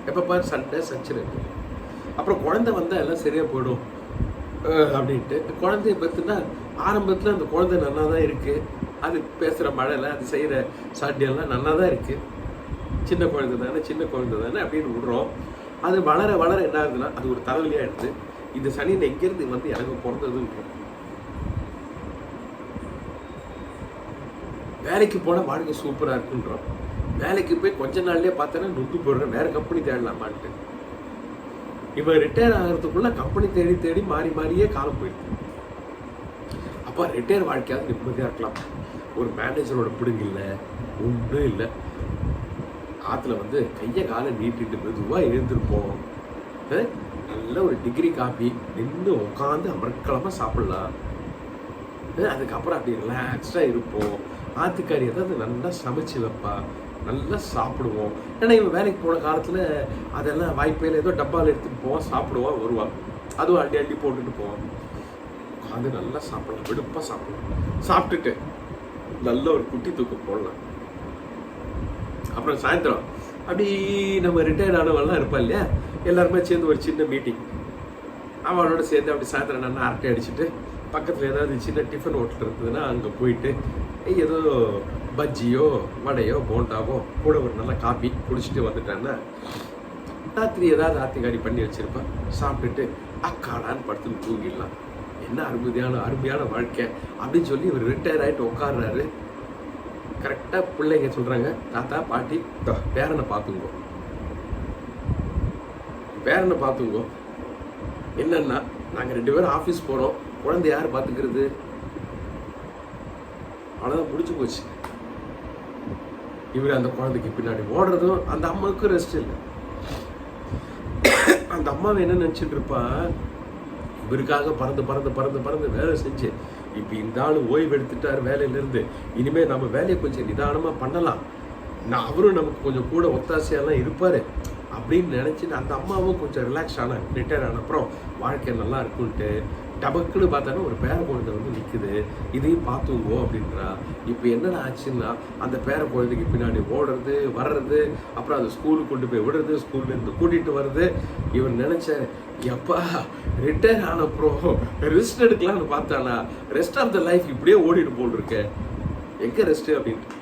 எப்ப பாரு சண்டை சச்சரவு. அப்புறம் குழந்தை வந்தா எல்லாம் சரியா போயிடும் அப்படின்ட்டு குழந்தைய பத்தினா, ஆரம்பத்துல அந்த குழந்தை நல்லா தான் இருக்கு, அது பேசுற மழையில அது செய்யற சாட்டியெல்லாம் நல்லா தான் இருக்கு, சின்ன குழந்தை தானே அப்படின்னு விடுறோம். அது வளர என்ன ஆகுதுன்னா, அது ஒரு தலைவலியா எடுத்து, இந்த சனியில் எங்கிருந்து வந்து எனக்கு பிறந்ததுன்றோம். வேலைக்கு போனால் வாழ்க்கை சூப்பராக இருக்குன்றோம். வேலைக்கு போய் கொஞ்ச நாள்லயே பார்த்தோன்னா நொந்து போடுறேன், வேற கம்பெனி தேடலாமான்ட்டு. இவன் ரிட்டையர் ஆகிறதுக்குள்ள கம்பெனி தேடி மாறியே காலம் போயிருக்கு. அப்போ ரிட்டையர் வாழ்க்கையாவது நிம்மதியாக இருக்கலாம். ஒரு மேனேஜரோட பிடுங்க இல்லை, ஒன்றும் இல்லை. ஆற்றுல வந்து கையை காலை நீட்டிட்டு மெதுவாக எழுந்திருப்போம். நல்ல ஒரு டிகிரி காஃபி நின்று உட்காந்து அமர்க்கலமாக சாப்பிடலாம். அதுக்கப்புறம் அப்படி ரிலாக்ஸ்டாக இருப்போம். ஆத்துக்காரி ஏதாவது நல்லா சமைச்சு வைப்பா, நல்லா சாப்பிடுவோம். ஏன்னா இவன் வேலைக்கு போன காலத்தில் அதெல்லாம் வாய்ப்பையில் ஏதோ டப்பாவில் எடுத்துகிட்டு போவான், சாப்பிடுவான், வருவான். அதுவும் அள்ளி போட்டுட்டு போவான். உட்காந்து நல்லா சாப்பிடலாம், வெடுப்பாக சாப்பிடலாம். சாப்பிட்டுட்டு நல்ல ஒரு குட்டி தூக்கம் போடலாம். அப்புறம் சாயந்தரம் அப்படி நம்ம ரிட்டையர்ட் ஆனவெல்லாம் இருப்பா இல்லையா, எல்லாருமே சேர்ந்து ஒரு சின்ன மீட்டிங். அவளோட சேர்ந்து அப்படி சாயந்தரம் நல்லா அரட்டை அடிச்சுட்டு, பக்கத்தில் ஏதாவது சின்ன டிஃபன் ஹோட்டல் இருந்ததுன்னா அங்கே போயிட்டு ஏதோ பஜ்ஜியோ வடையோ போண்டாவோ கூட ஒரு நல்ல காபி குடிச்சிட்டு வந்துட்டான்னா, ராத்திரி ஏதாவது ஆத்திகாரி பண்ணி வச்சிருப்பான், சாப்பிட்டுட்டு அக்காடான்னு படுத்துன்னு தூங்கிடலாம். என்ன அருமையான வாழ்க்கை அப்படின்னு சொல்லி இவர் ரிட்டையர் ஆகிட்டு உட்காடுறாரு. கரெக்டாக பிள்ளைங்க சொல்கிறாங்க, தாத்தா பாட்டி பேரனை பார்த்துங்கோ. என்னன்னா, நாங்கள் 2 பேரும் ஆஃபீஸ் போகிறோம், குழந்தை யார் பார்த்துக்கிறது? அவ்வளோதான், முடிச்சு போச்சு. இவர் அந்த குழந்தைக்கு பின்னாடி ஓடுறதும், அந்த அம்மாவுக்கும் ரெஸ்ட் இல்லை. அந்த அம்மாவை என்ன நினச்சிட்டு இருப்பா, இவருக்காக பறந்து வேலை செஞ்சு இப்போ இந்த ஆள் ஓய்வு எடுத்துட்டார் வேலையிலேருந்து, இனிமேல் நம்ம வேலையை கொஞ்சம் நிதானமாக பண்ணலாம், அவரும் நமக்கு கொஞ்சம் கூட ஒத்தாசையெல்லாம் இருப்பார் அப்படின்னு நினச்சிட்டு அந்த அம்மாவும் கொஞ்சம் ரிலாக்ஸ் ஆனாங்க. ரிட்டையர் ஆன அப்புறம் வாழ்க்கை நல்லா இருக்குன்ட்டு டபக்குன்னு பார்த்தாலும் ஒரு பேர குழந்தை வந்து நிற்குது, இதையும் பார்த்துங்கோ அப்படின்றா. இப்போ என்னென்ன ஆச்சுன்னா, அந்த பேர குழந்தைக்கு பின்னாடி ஓடுறது வர்றது, அப்புறம் அது ஸ்கூலுக்கு கொண்டு போய் விடுறது, ஸ்கூல்லேருந்து கூட்டிகிட்டு வருது. இவர் நினச்ச, எப்பா ரிட்டையர் ஆன அப்புறம் ரெஸ்ட் எடுக்கலாம்னு பார்த்தானா, ரெஸ்ட் ஆஃப் த லைஃப் இப்படியே ஓடிட்டு போல் எங்கே ரெஸ்ட்டு அப்படின்ட்டு.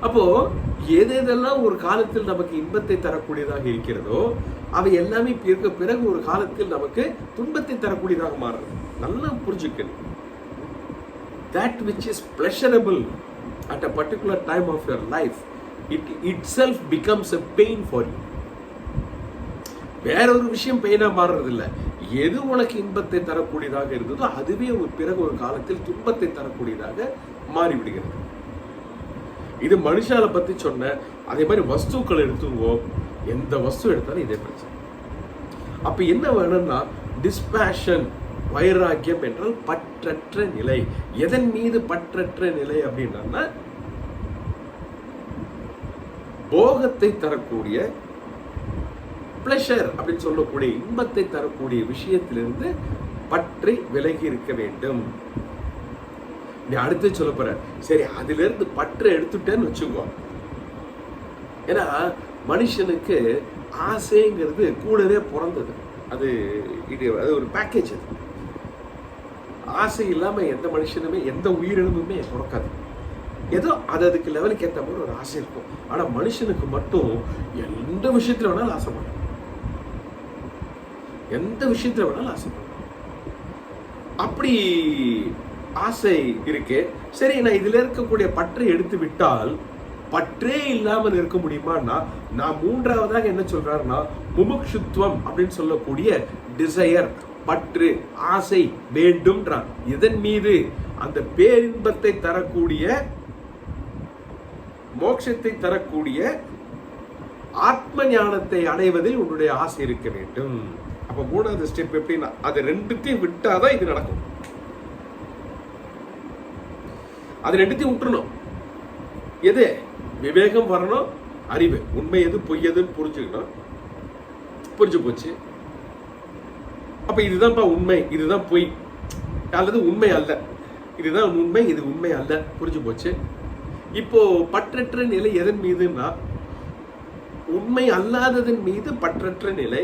அப்போ எதெல்லாம் ஒரு காலத்தில் நமக்கு இன்பத்தை தரக்கூடியதாக இருக்கிறதோ அவை எல்லாமே பிறகு ஒரு காலத்தில் நமக்கு துன்பத்தை தரக்கூடியதாக மாறுறது. நல்லா புரிஞ்சுக்கணும். That which is pleasurable at a particular time of your life, it itself becomes a pain for you. வேற ஒரு விஷயம் பெயினா மாறுறது இல்லை. எது உனக்கு இன்பத்தை தரக்கூடியதாக இருந்ததோ அதுவே பிறகு ஒரு காலத்தில் துன்பத்தை தரக்கூடியதாக மாறிவிடுகிறது. இது மனுஷால பத்தி சொன்ன. அதே மாதிரி வஸ்துக்கள் எடுத்துங்கோ, எந்த வஸ்து எடுத்தாலும் இதே பிரச்சனை. அப்ப என்ன வேணும்னா, டிஸ்பேஷன், வைராக்கியம் என்றால் பற்றற்ற நிலை. எதன் மீது பற்றற்ற நிலை அப்படின்னா, போகத்தை தரக்கூடிய பிளஷர் அப்படின்னு சொல்லக்கூடிய இன்பத்தை தரக்கூடிய விஷயத்திலிருந்து பற்றி விலகி இருக்க வேண்டும். நீ அடுத்து சொல்ல போற, சரி அதுல இருந்து பற்று எடுத்துட்டேன்னு வச்சுக்கோ. ஏன்னா மனுஷனுக்கு ஆசைங்கிறது கூடவே பிறந்தது. அது ஒரு பேக்கேஜ். அது ஆசை இல்லாம எந்த மனுஷனுமே எந்த உயிரினமுமே பிறக்காது. ஏதோ அதுக்கு லெவலுக்கு ஏற்ற மாதிரி ஒரு ஆசை இருக்கும். ஆனா மனுஷனுக்கு மட்டும் எந்த விஷயத்துல வேணாலும் ஆசைப்படும். எந்த விஷயத்துல வேணாலும் ஆசைப்படும். அப்படி ஆசை இருக்கு. சரி, நான் இதுல இருக்கக்கூடிய பற்றை எடுத்து விட்டால் பற்றே இல்லாமல் இருக்க முடியுமான்னா, நான் மூன்றாவதாக என்ன சொல்றாருன்னா, முமுக்ஷுத்வம் அப்படின்னு சொல்லக்கூடிய டிசையர், பற்று, ஆசை வேண்டும்ன்றான். இதன் மீது அந்த பேரின்பத்தை தரக்கூடிய, மோட்சத்தை தரக்கூடிய ஆத்ம ஞானத்தை அடைவதில் உன்னுடைய ஆசை இருக்க வேண்டும். அப்ப மூணாவது ஸ்டெப் எப்படின்னா, அது ரெண்டுத்தையும் விட்டாதான் இது நடக்கும். அது ரெண்டுத்தையும் விட்டுறணும். எது விவேகம் வரணும், அறிவு, உண்மை எது பொய் எதுன்னு புரிஞ்சுக்கணும். புரிஞ்சு போச்சு. அப்ப இதுதான்ப்பா உண்மை, இதுதான் பொய், அல்லது உண்மை அல்ல, இதுதான் உண்மை, இது உண்மை அல்ல, புரிஞ்சு போச்சு. இப்போ பற்றற்ற நிலை எதன் மீதுன்னா, உண்மை அல்லாததன் மீது பற்றற்ற நிலை,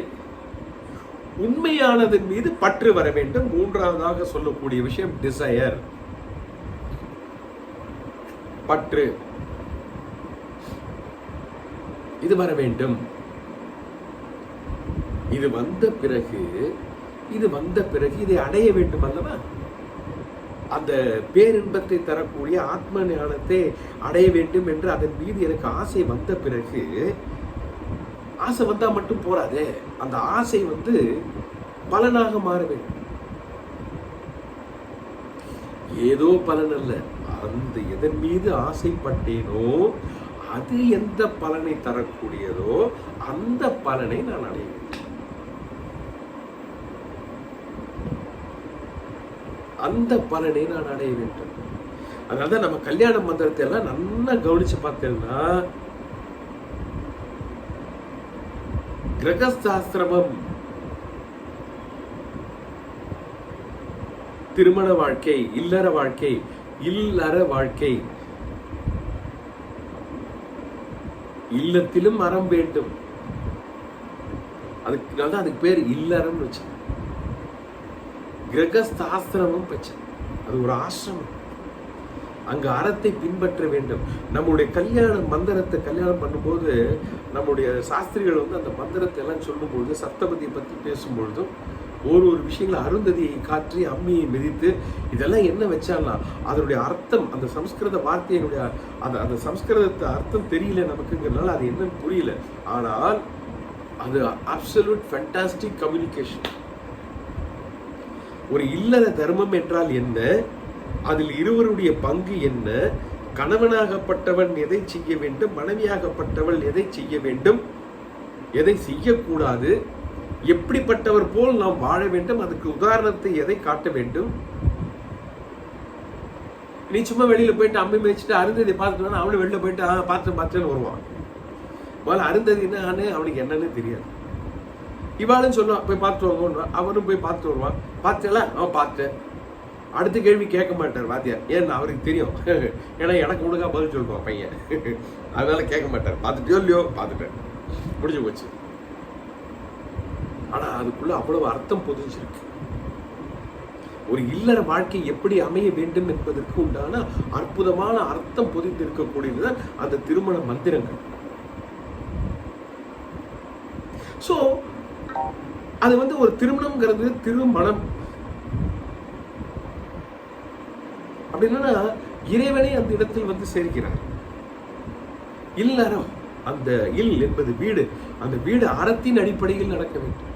உண்மையானதன் மீது பற்று வர வேண்டும். மூன்றாவதாக சொல்லக்கூடிய விஷயம் டிசையர், பற்று, இது வர வேண்டும். இது வந்த பிறகு இதை அடைய வேண்டும் அல்லவா? அந்த பேரின்பத்தை தரக்கூடிய ஆத்ம ஞானத்தை அடைய வேண்டும் என்று அதன் மீது எனக்கு ஆசை வந்த பிறகு, ஆசை வந்தா மட்டும் போறாதே, அந்த ஆசை பலனாக மாற வேண்டும். ஏதோ பலன் அல்ல, அந்த எதன் மீது ஆசைப்பட்டேனோ அது எந்த பலனை தரக்கூடியதோ அந்த பலனை நான் அடைய வேண்டும். அந்த பலனை நான் அடைய வேண்டும். அதனாலதான் நம்ம கல்யாண மந்திரத்தை எல்லாம் நல்லா கவனிச்சு பார்த்தேன்னா, கிரகஸ்தாசிரமம், திருமண வாழ்க்கை, இல்லற வாழ்க்கை, இல்லற வாழ்க்கை, இல்லத்திலும் அறம் வேண்டும். அதுக்கு பேர் இல்லறம் வச்சு. கிரகஸ்தாசிரமம் வச்சு, அது ஒரு ஆசிரமம். அங்க அறத்தை பின்பற்ற வேண்டும். நம்முடைய கல்யாண மந்திரத்தை கல்யாணம் பண்ணும்போது நம்முடைய சாஸ்திரிகள் அந்த மந்திரத்தை எல்லாம் சொல்லும்போது, சப்தபதியை பத்தி பேசும்பொழுதும் ஒரு விஷயங்களை அருந்ததியை காற்றி அம்மியை மிதித்து இதெல்லாம் என்ன வச்சான்னா அதனுடைய அர்த்தம், அந்த சம்ஸ்கிருத வார்த்தையினுடைய அந்த சம்ஸ்கிருதத்தை அர்த்தம் தெரியல நமக்குங்கிறதுனால அது என்னன்னு புரியல. ஆனால் அது அப்சல்யூட் ஃபேண்டாஸ்டிக் கம்யூனிகேஷன். ஒரு இல்லற தர்மம் என்றால் என்ன, அதில் இருவருடைய பங்கு என்ன, கணவனாகப்பட்டவன் எதை செய்ய வேண்டும், மனைவியாகப்பட்டவள் எதை செய்ய வேண்டும், எதை செய்யக்கூடாது, எப்படிப்பட்டவர் போல் நாம் வாழ வேண்டும், அதுக்கு உதாரணத்தை எதை காட்ட வேண்டும். நீ சும்மா வெளியில போயிட்டு அம்மி மேய்ச்சிட்டு அருந்ததி பார்த்துட்டு அவனு வெளில போயிட்டு பார்த்துன்னு வருவான். முதல்ல அருந்ததினா அவனுக்கு என்னன்னு தெரியாது. இவாளும் சொல்லுவான் போய் பார்த்துட்டு வருவான், அவனும் போய் பார்த்துட்டு வருவான். பார்த்தல அவன் பார்த்தேன், அடுத்த கேள்வி கேட்க மாட்டார் வாத்தியார். ஏன்னா அவருக்கு தெரியும், ஏன்னா எனக்கு ஒழுங்கா பதில் சொல்லுவான் பையன், அதனால கேட்க மாட்டார். பார்த்துட்டியோ இல்லையோ, பார்த்துட்டேன், முடிஞ்சு போச்சு. ஆனா அதுக்குள்ள அவ்வளவு அர்த்தம் பொதிஞ்சிருக்கு. ஒரு இல்லற வாழ்க்கை எப்படி அமைய வேண்டும் என்பதற்கு உண்டான அற்புதமான அர்த்தம் பொதிந்து இருக்கக்கூடியதுதான் அந்த திருமண மந்திரங்கள். சோ அது ஒரு திருமணம்ங்கிறது திருமணம் அப்படின்னா இறைவனை அந்த இடத்தில் சேர்க்கிறார். இல்லறம், அந்த இல் என்பது வீடு, அந்த வீடு அறத்தின் அடிப்படையில் நடக்க வேண்டும்.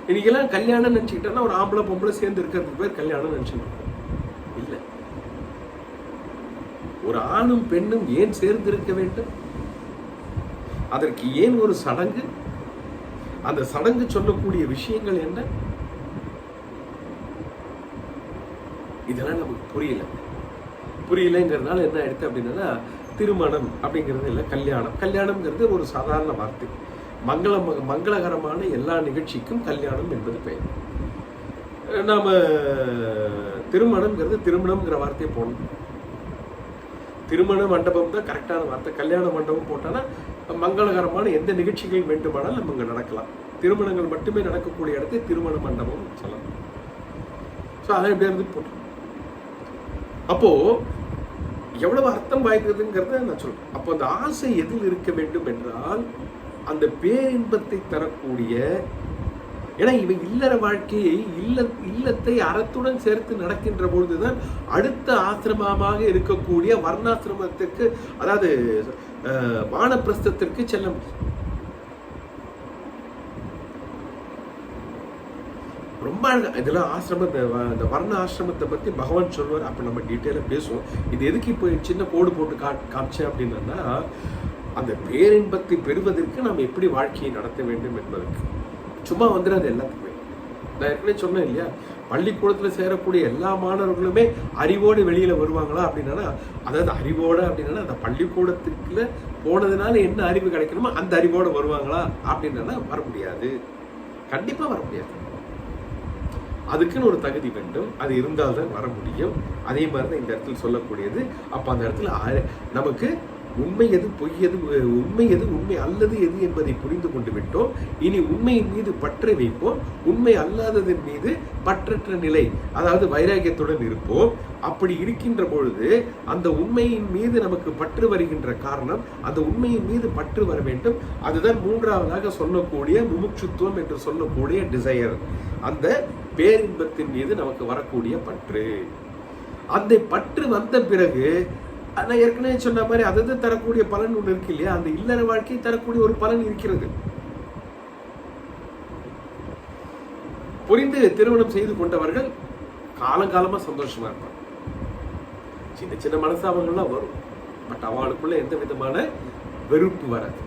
இன்னைக்கெல்லாம் கல்யாணம் நினைச்சுக்கிட்டா ஒரு ஆம்பளை பொம்பளை சேர்ந்து இருக்கிறதுக்கு பேர் கல்யாணம் நினைச்சுக்கிட்டோம். இல்ல, ஒரு ஆணும் பெண்ணும் ஏன் சேர்ந்து இருக்க வேண்டும், அதற்கு ஏன் ஒரு சடங்கு, அந்த சடங்கு சொல்லக்கூடிய விஷயங்கள் என்ன, இதெல்லாம் நமக்கு புரியலங்கிறதுனால என்ன ஆயிடுது அப்படின்னா திருமணம் அப்படிங்கிறது இல்லை, கல்யாணம். கல்யாணம்ங்கிறது ஒரு சாதாரண வார்த்தை. மங்களகரமான எல்லா நிகழ்ச்சிக்கும் கல்யாணம் என்பது பெயர். நாம திருமணம்ங்கிறது திருமணம்ங்கிற வார்த்தையை போடணும். திருமண மண்டபம் தான் கரெக்டான வார்த்தை. கல்யாண மண்டபம் போட்டானா மங்களகரமான எந்த நிகழ்ச்சிகள் வேண்டுமானாலும் நம்ம இங்க நடக்கலாம். திருமணங்கள் மட்டுமே நடக்கக்கூடிய இடத்தை திருமண மண்டபம் சொல்லலாம். ஸோ அதை எப்படி இருந்து போட்டோம். அப்போ எவ்வளவு அர்த்தம் வாய்க்கிறதுங்கிறத நான் சொல்றேன். அப்போ அந்த ஆசை எதில் இருக்க வேண்டும் என்றால் அந்த பேரின்பத்தை தரக்கூடிய, ஏன்னா இவன் இல்லற வாழ்க்கையை இல்லத்தை அறத்துடன் சேர்த்து நடக்கின்ற பொழுதுதான் அடுத்த ஆசிரமமாக இருக்கக்கூடிய வர்ணாசிரமத்திற்கு, அதாவது வானப்பிரஸ்தத்திற்கு செல்ல முடியும். ரொம்ப இதெல்லாம் ஆசிரமம், இந்த வர்ண ஆசிரமத்தை பத்தி பகவான் சொல்வார். அப்ப நம்ம டீட்டெயிலா பேசுவோம். இது எதுக்கு இப்போ சின்ன கோடு போட்டு காமிச்சேன் அப்படின்னா, அந்த பேரின்பத்தை பெறுவதற்கு நாம் எப்படி வாழ்க்கையை நடத்த வேண்டும் என்பதற்கு. சும்மா வந்துடாது எல்லாத்துக்குமே. நான் ஏற்கனவே சொன்னேன் இல்லையா, பள்ளிக்கூடத்துல சேரக்கூடிய எல்லா மாணவர்களுமே அறிவோடு வெளியில வருவாங்களா அப்படின்னா, அதாவது அறிவோட அப்படின்னா அந்த பள்ளிக்கூடத்துக்குள்ள போனதுனால என்ன அறிவு கிடைக்கணுமோ அந்த அறிவோட வருவாங்களா அப்படின்னா வர முடியாது, கண்டிப்பா வர முடியாது. அதுக்குன்னு ஒரு தகுதி வேண்டும், அது இருந்தால்தான் வர முடியும். அதே மாதிரிதான் இந்த இடத்துல சொல்லக்கூடியது. அப்ப அந்த இடத்துல நமக்கு உண்மை எது பொய் எது, உண்மை எது உண்மை அல்லது எது என்பதை புரிந்து கொண்டு விட்டோம். இனி உண்மையின் மீது பற்றை வைப்போம், உண்மை அல்லாததன் மீது பற்றற்ற நிலை, அதாவது வைராகியத்துடன் இருப்போம். அப்படி இருக்கின்ற பொழுது அந்த உண்மையின் மீது நமக்கு பற்று வருகின்ற காரணம், அந்த உண்மையின் மீது பற்று வர வேண்டும். அதுதான் மூன்றாவதாக சொல்லக்கூடிய முமுட்சுத்துவம் என்று சொல்லக்கூடிய டிசையர், அந்த பேரின்பத்தின் மீது நமக்கு வரக்கூடிய பற்று. அந்த பற்று வந்த பிறகு நான் ஏற்கனவே சொன்ன மாதிரி அது தரக்கூடிய பலன் ஒன்று இருக்கு இல்லையா, அந்த இல்லற வாழ்க்கை தரக்கூடிய ஒரு பலன் இருக்கிறது. புரிந்து திருமணம் செய்து கொண்டவர்கள் காலங்காலமா சந்தோஷமா இருப்பாங்க. சின்ன சின்ன மனசாபங்கள்லாம் வரும், பட் அவளுக்குள்ள எந்த விதமான வெறுப்பு வராது,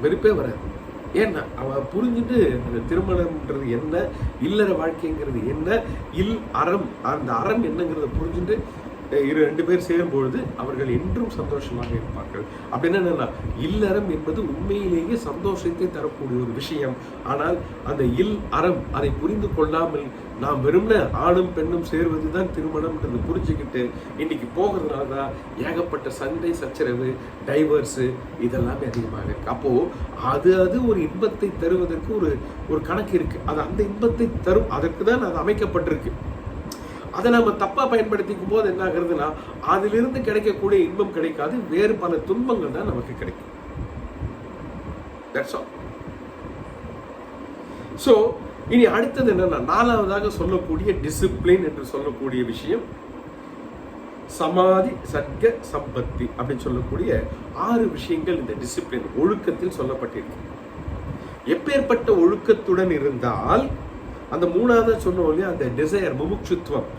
வெறுப்பே வராது. ஏன்னா அவ புரிஞ்சுட்டு அந்த திருமணம்ன்றது என்ன, இல்லற வாழ்க்கைங்கிறது என்ன, அறம், அந்த அறம் என்னங்கிறத புரிஞ்சுட்டு ரெண்டு பேர் சேரும் பொழுது அவர்கள் என்றும் சந்தோஷமாக இருப்பார்கள். அப்படின்னா என்னன்னா, இல்லறம் என்பது உண்மையிலேயே சந்தோஷத்தை தரக்கூடிய ஒரு விஷயம். ஆனால் அந்த அறம் அதை புரிந்து கொள்ளாமல் நாம் வெறும்ன ஆணும் பெண்ணும் சேருவதுதான் திருமணம்ன்றது புரிஞ்சுக்கிட்டு இன்னைக்கு போகிறதுனால தான் ஏகப்பட்ட சண்டை சச்சரவு, டைவர்ஸு இதெல்லாமே அதிகமாக இருக்கு. அப்போ அது ஒரு இன்பத்தை தருவதற்கு ஒரு கணக்கு இருக்கு. அது அந்த இன்பத்தை தரும், அதற்கு தான் அது அமைக்கப்பட்டிருக்கு. அதை நம்ம தப்பா பயன்படுத்திக்கும் போது என்ன ஆகுறதுன்னா, அதிலிருந்து கிடைக்கக்கூடிய இன்பம் கிடைக்காது, வேறு பல துன்பங்கள் தான் நமக்கு கிடைக்கும். That's all. ஸோ இனி அடுத்தது என்னன்னா, நாலாவதாக சொல்லக்கூடிய டிசிப்ளின் என்று சொல்லக்கூடிய விஷயம் சமாதி, சர்க்க, சம்பத்தி அப்படின்னு சொல்லக்கூடிய 6 விஷயங்கள் இந்த டிசிப்ளின் ஒழுக்கத்தில் சொல்லப்பட்டிருக்கு. எப்பேற்பட்ட ஒழுக்கத்துடன் இருந்தால் அந்த 3வது சொன்னோம் இல்லையா, அந்த டிசையர், முமுட்சுத்துவம்,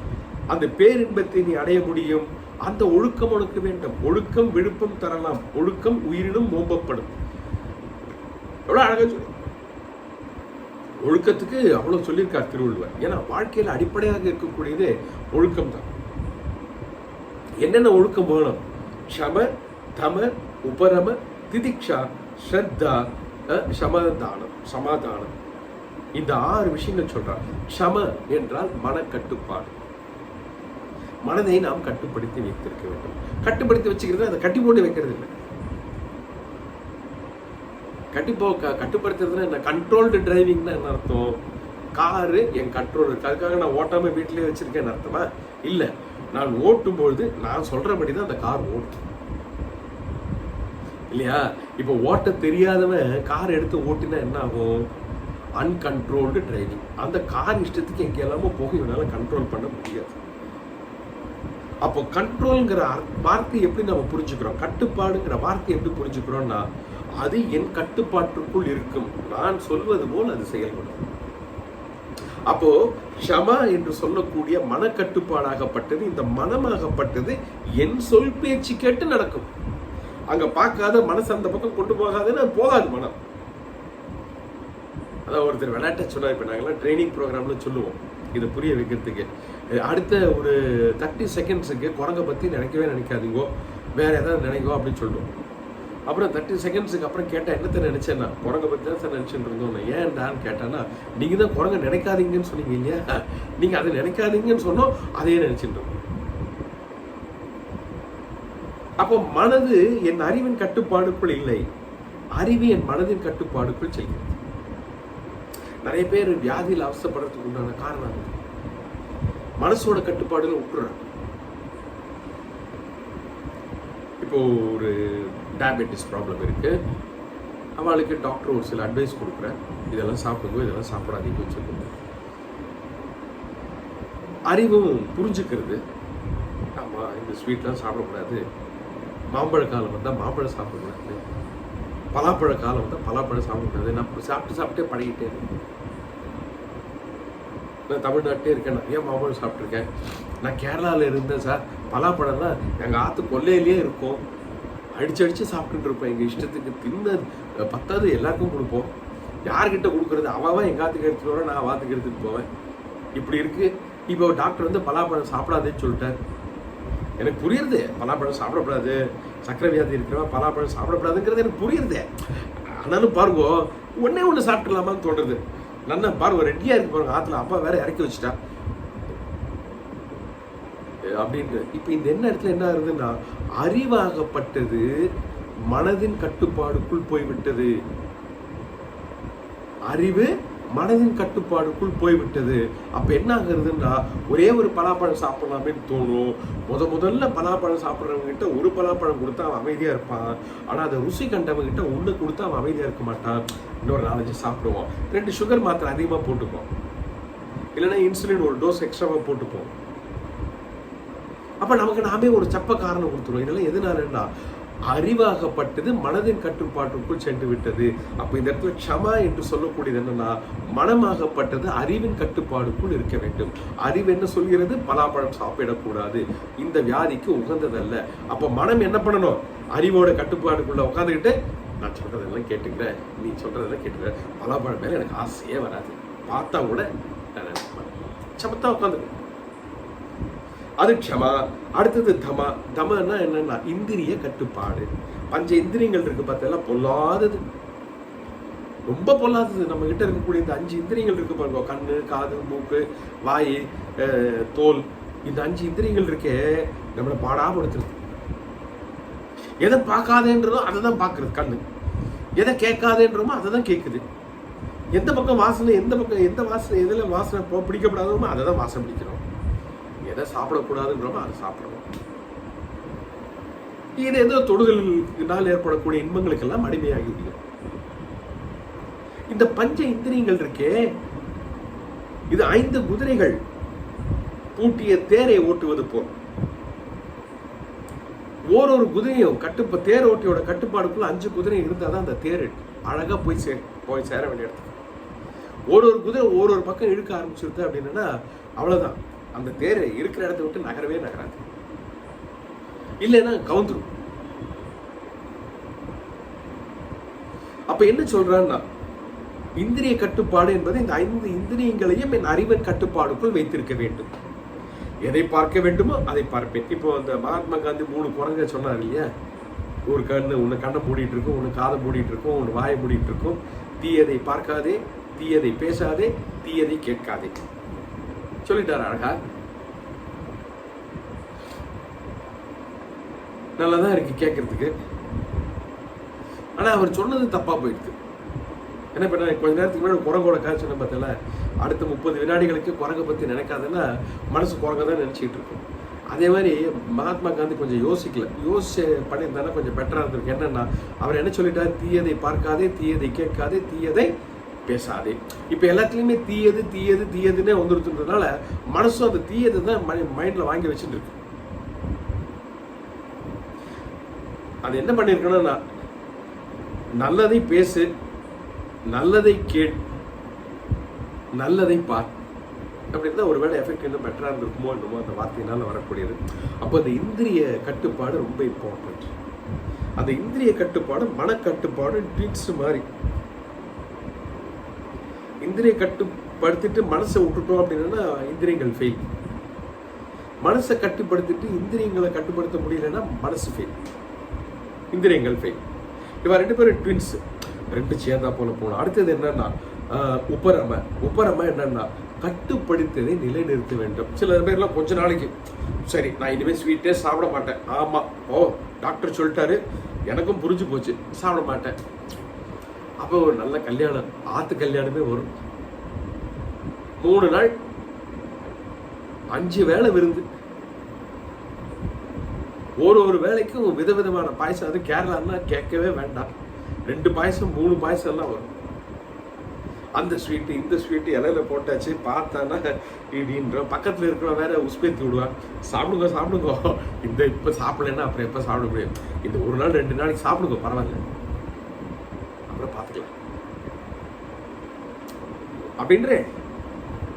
அந்த பேரின்பத்தை நீ அடைய முடியும். அந்த ஒழுக்கம் உனக்கு வேண்டும். ஒழுக்கம் விழுப்பம் தரலாம், ஒழுக்கம் உயிரினும் ஓம்பப்படும். எவ்வளவு அழகா சொல்லி, ஒழுக்கத்துக்கு அவ்வளவு சொல்லியிருக்கார் திருவள்ளுவர். ஏன்னா வாழ்க்கையில் அடிப்படையாக இருக்கக்கூடியது ஒழுக்கம் தான். என்னென்ன ஒழுக்கம் வேணும்? ஷம, தம, உபரம, திதிக்ஷா, ஸ்ரத்தா, சமாதானம். இந்த 6 விஷயங்கள் சொல்றார். ஷம என்றால் மனக்கட்டுப்பாடு. மனதை நாம் கட்டுப்படுத்தி வைத்திருக்க வேண்டும். கட்டுப்படுத்தி வச்சுக்கிறது அதை கட்டி போட்டு வைக்கிறது இல்லை. கட்டுப்படுத்துறதுன்னா என்ன? கண்ட்ரோல்டு டிரைவிங்னா என்ன அர்த்தம்? காரு என் கண்ட்ரோல் இருக்கு, அதுக்காக நான் ஓட்டாம வீட்டிலேயே வச்சிருக்கேன்னு அர்த்தமா? இல்லை, நான் ஓட்டும் பொழுது நான் சொல்றபடி தான் அந்த கார் ஓட்டும் இல்லையா? இப்போ ஓட்ட தெரியாதவன் கார் எடுத்து ஓட்டினா என்ன ஆகும்? Uncontrolled driving. அந்த கார் இஷ்டத்துக்கு எங்க எல்லாமோ போக இவனால கண்ட்ரோல் பண்ண முடியாது. அப்போ கண்ட்ரோல்ங்கிற வார்த்தை எப்படி நம்ம புரிஞ்சுக்கிறோம்? கட்டுப்பாடுங்கிற வார்த்தை எப்படி புரிஞ்சுக்கிறோம்னா, அது என் கட்டுப்பாட்டுக்குள் இருக்கும், நான் சொல்வது போல் அது செயல்படும். அப்போ ஷமா என்று சொல்லக்கூடிய மனக்கட்டுப்பாடாகப்பட்டது, இந்த மனமாகப்பட்டது என் சொல் பேச்சு கேட்டு நடக்கும். அங்க பார்க்காத மனசு அந்த பக்கம் கொண்டு போகாதுன்னு போகாது மனம். அதான் ஒருத்தர் விளையாட்ட சொன்னார். இப்போ நாங்களாம் ட்ரைனிங் ப்ரோக்ராம்ல சொல்லுவோம் இதை புரிய வைக்கிறதுக்கு. அடுத்த ஒரு 30 செகண்ட்ஸுக்கு குரங்கை பற்றி நினைக்கவே நினைக்காதீங்கோ, வேற ஏதாவது நினைக்கோ அப்படின்னு சொல்லுவோம். அப்புறம் 30 செகண்ட்ஸுக்கு அப்புறம் கேட்டால் என்னத்தை நினைச்சேன்னா, குரங்கை பற்றி தான் சார் நினச்சிட்டு இருந்தோம். ஏன்டான்னு கேட்டான்னா, நீங்கள் தான் குரங்கை நினைக்காதீங்கன்னு சொன்னீங்க இல்லையா, நீங்கள் அதை நினைக்காதீங்கன்னு சொன்னோம், அதையே நினைச்சிட்டு இருக்கோம். அப்போ மனது என் அறிவின் கட்டுப்பாடுக்குள் இல்லை, அறிவு என் மனதின் கட்டுப்பாடுக்குள் செல்கிறது. நிறைய பேர் வியாதியில் அவசரப்படுறதுக்கு உண்டான காரணம் மனசோட கட்டுப்பாடுல விட்டுறாங்க. இப்போ ஒரு டயபெட்டிஸ் ப்ராப்ளம் இருக்கு, அவளுக்கு டாக்டர் ஒரு சில அட்வைஸ் கொடுக்குறேன், இதெல்லாம் சாப்பிடுங்க, இதெல்லாம் சாப்பிடாதீங்கன்னு சொல்லுங்க. அறிவும் புரிஞ்சுக்கிறது, ஆமா இந்த ஸ்வீட்லாம் சாப்பிடக்கூடாது, மாம்பழ காலம் வந்தால் மாம்பழம் சாப்பிடக்கூடாது, பலாப்பழ காலம் வந்தால் பலாப்பழம் சாப்பிடக்கூடாது. நான் சாப்பிட்டே பழகிட்டேன். நான் தமிழ்நாட்டிலே இருக்கேன், நிறைய மாம்பழம் சாப்பிட்ருக்கேன். நான் கேரளாவில் இருந்தேன் சார், பலாப்பழம்லாம் எங்கள் ஆற்று கொல்லையிலேயே இருக்கும், அடிச்சு சாப்பிட்டுட்டு இருப்பேன். எங்கள் இஷ்டத்துக்கு தின்னு பத்தாவது எல்லாருக்கும் கொடுப்போம். யார்கிட்ட கொடுக்குறது? அவன் எங்கள் ஆற்றுக்கு எடுத்துகிட்டு வர, நான் வாத்துக்கு எடுத்துகிட்டு போவேன். இப்படி இருக்கு. இப்போ டாக்டர் வந்து பலாப்பழம் சாப்பிடாதேன்னு சொல்லிட்டார். எனக்கு புரியுறது, பலாப்பழம் சாப்பிடக்கூடாது, சக்கரை வியாதி இருக்கிறவன் பலாப்பழம் சாப்பிடக்கூடாதுங்கிறது எனக்கு புரியுறது. ஆனாலும் பாருங்க, ஒன்று சாப்பிட்டுலாமான்னு தோன்றுது. நல்லா பாருங்க, ரெடியா இருக்கு பாருங்க, ஆத்துல அப்பா வேற இறக்கி வச்சுட்டா அப்படின்னு. இப்ப இந்த என்ன இடத்துல என்ன ஆகுதுன்னா, அறிவாகப்பட்டது மனதின் கட்டுப்பாடுக்குள் போய்விட்டது. அறிவு மனதின் கட்டுப்பாடுக்குள் போய்விட்டது. அப்ப என்ன ஆகுறதுன்னா, ஒரே ஒரு பலாப்பழம் சாப்பிடலாமேன்னு தோணும். முதல்ல பலாப்பழம் சாப்பிட்றவங்க கிட்ட ஒரு பலாப்பழம் கொடுத்தா அவன் அமைதியா இருப்பான். ஆனா அதை ருசி கண்டவங்க கிட்ட ஒண்ணு கொடுத்தா அவன் அமைதியா இருக்க மாட்டான். இன்னொரு 4-5 சாப்பிடுவோம். 2 சுகர் மாத்திரை அதிகமா போட்டுப்போம், இல்லைன்னா இன்சுலின் ஒரு டோஸ் எக்ஸ்ட்ராவா போட்டுப்போம். அப்ப நமக்கு நாமே ஒரு சப்ப காரணம் கொடுத்துருவோம். இதெல்லாம் எதனாலன்னா, அறிவாகப்பட்டது மனதின் கட்டுப்பாட்டுக்குள் சென்று விட்டது. அப்ப இந்த இடத்துல க்ஷமா என்று சொல்லக்கூடியது என்னன்னா, மனமாகப்பட்டது அறிவின் கட்டுப்பாடுக்குள் இருக்க வேண்டும். அறிவு என்ன சொல்கிறது? பலாப்பழம் சாப்பிடக்கூடாது, இந்த வியாதிக்கு உகந்ததல்ல. அப்ப மனம் என்ன பண்ணணும்? அறிவோட கட்டுப்பாடுக்குள்ள உட்காந்துக்கிட்டு, நான் சொல்றதெல்லாம் கேட்டுக்கிறேன், நீ சொல்றதெல்லாம் கேட்டுக்கிறேன், பலாப்பழம் மேல எனக்கு ஆசையே வராது, பார்த்தா கூட சமத்தா உட்காந்துக்கணும். அது க்ஷமா. அடுத்தது தமா. தமன்னா என்னன்னா, இந்திரிய கட்டுப்பாடு. 5 இந்திரியங்கள் இருக்கு பார்த்தா, பொல்லாதது, ரொம்ப பொல்லாதது. நம்ம கிட்ட இருக்கக்கூடிய இந்த 5 இந்திரியங்கள் இருக்கு பாருங்க, கண்ணு, காது, மூக்கு, வாய், தோல். இந்த 5 இந்திரியங்கள் இருக்கே, நம்மளை பாடாப்படுத்துறது. எதை பார்க்காதேன்றதோ அதை தான் பார்க்கறது கண்ணு, எதை கேட்காதேன்றமோ அதை தான் கேட்குது. எந்த பக்கம் வாசனை, எந்த வாசனை, எதுல வாசனை பிடிக்கப்படாதோமோ அதை தான் வாசனை பிடிக்கிறோம். எதை சாப்பிடக்கூடாதுன்றமோ அதை சாப்பிடணும். இது ஏதோ தொடுதலினால் ஏற்படக்கூடிய இன்பங்களுக்கெல்லாம் அடிமையாகி விடுகிறோம். இந்த பஞ்ச இந்திரியங்கள் இருக்கே, இது 5 குதிரைகள் பூட்டிய தேரை ஓட்டுவது போல். ஒரு குதிரையும் தேர் ஓட்டியோட கட்டுப்பாடுக்குள்ள 5 குதிரை இருந்தாதான் அந்த தேர் அழகா போய் சேர வேண்டிய இடத்துக்கு. ஒரு குதிரை ஒரு பக்கம் இழுக்க ஆரம்பிச்சிருது அப்படின்னா அவ்வளவுதான், அந்த தேர் இருக்கிற இடத்த விட்டு நகரவே நகராது, இல்லைன்னா கவுந்துரும். அப்ப என்ன சொல்றான்னா, இந்திரிய கட்டுப்பாடு என்பது இந்த 5 இந்திரியங்களையும் என் அறிவின் கட்டுப்பாடுக்குள் வைத்திருக்க வேண்டும். எதை பார்க்க வேண்டுமோ அதை பார்ப்பேன். இப்போ அந்த மகாத்மா காந்தி 3 குரங்க சொன்னார் இல்லையா, ஒரு ஒன்று கண்ணை மூடிட்டு இருக்கும், ஒன்று காதை மூடிட்டு இருக்கும், ஒன்று வாயை மூடிட்டு இருக்கும். தீயதை பார்க்காதே, தீயதை பேசாதே, தீயதை கேட்காதே சொல்லிட்டார் அழகா. நல்லதான் இருக்கு கேட்கறதுக்கு. ஆனா அவர் சொன்னது தப்பா போயிடுது. என்ன பண்ண, கொஞ்ச நேரத்துக்கு முன்னாடி குரங்கோட காய்ச்சி சொன்ன பார்த்தல, அடுத்த 30 வினாடிகளுக்கு குரங்கை பத்தி நினைக்காதுன்னா மனசு குரங்க தான் நினைச்சிட்டு இருக்கும். அதே மாதிரி மகாத்மா காந்தி கொஞ்சம் யோசிச்சு பண்ணியிருந்தாலும் கொஞ்சம் பெட்டரா இருந்திருக்கு. என்னன்னா, அவர் என்ன சொல்லிட்டார், தீயதை பார்க்காதே, தீயதை கேட்காதே, தீயதை பேசாதே. இப்ப எல்லாத்துலயுமே தீயது தீயது தீயதுன்னே வந்துருச்சுன்றதுனால மனசும் அந்த தீயது தான் மைண்ட்ல வாங்கி வச்சுட்டு இருக்கு. அது என்ன பண்ணிருக்கணும்னா, நல்லதை பேசு, நல்லதை கேள், நல்லதை பார் அப்படின்னா ஒருவேளை எஃபெக்ட் இன்னும் பெட்டரா இருந்திருக்குமோ என்னமோ அந்த வார்த்தையினால வரக்கூடியது. அப்போ அந்த இந்திரிய கட்டுப்பாடு ரொம்ப இம்பார்ட்டன்ட். அந்த இந்திரிய கட்டுப்பாடு மனக்கட்டுப்பாடு ட்வின்ஸ் மாதிரி. இந்திரிய கட்டுப்படுத்திட்டு மனசை விட்டுட்டோம் அப்படின்னா இந்திரியங்கள் ஃபெயில். மனசை கட்டுப்படுத்திட்டு இந்திரியங்களை கட்டுப்படுத்த முடியலன்னா மனசு ஃபெயில், இந்திரியங்கள் ஃபெயில். இவன் 2 பேரும் ட்வின்ஸ், 2 சேர்ந்தா போல போகணும். அடுத்தது என்னன்னா உபரம என்னன்னா கட்டுப்படுத்ததை நிலைநிறுத்த வேண்டும். சில பேர்லாம் கொஞ்ச நாளைக்கு சரி நான் இனிமேல் ஸ்வீட்டே சாப்பிட மாட்டேன், ஆமா டாக்டர் சொல்லிட்டாரு, எனக்கும் புரிஞ்சு போச்சு, சாப்பிட மாட்டேன். அப்போ ஒரு நல்ல கல்யாணம், ஆத்து கல்யாணமே வரும். 3 நாள் 5 வேளை விருந்து, ஒரு வேளைக்கும் விதவிதமான பாயசம். அது கேரளான்னா கேட்கவே வேண்டாம், 2 பாயசம் 3 பாயசம் எல்லாம் வரும். அந்த ஸ்வீட்டு இந்த ஸ்வீட்டு இலையில போட்டாச்சு, பார்த்தானா இப்படின்ற பக்கத்துல இருக்கிற வேற உஸ்பேத்தி விடுவான், சாப்பிடுங்க இந்த இப்ப சாப்பிடலன்னா அப்புறம் எப்ப சாப்பிட முடியும், இந்த 1 நாள் 2 நாளைக்கு சாப்பிடுங்க பரவாயில்ல, அப்புறம் பார்த்துக்கலாம் அப்படின்ற.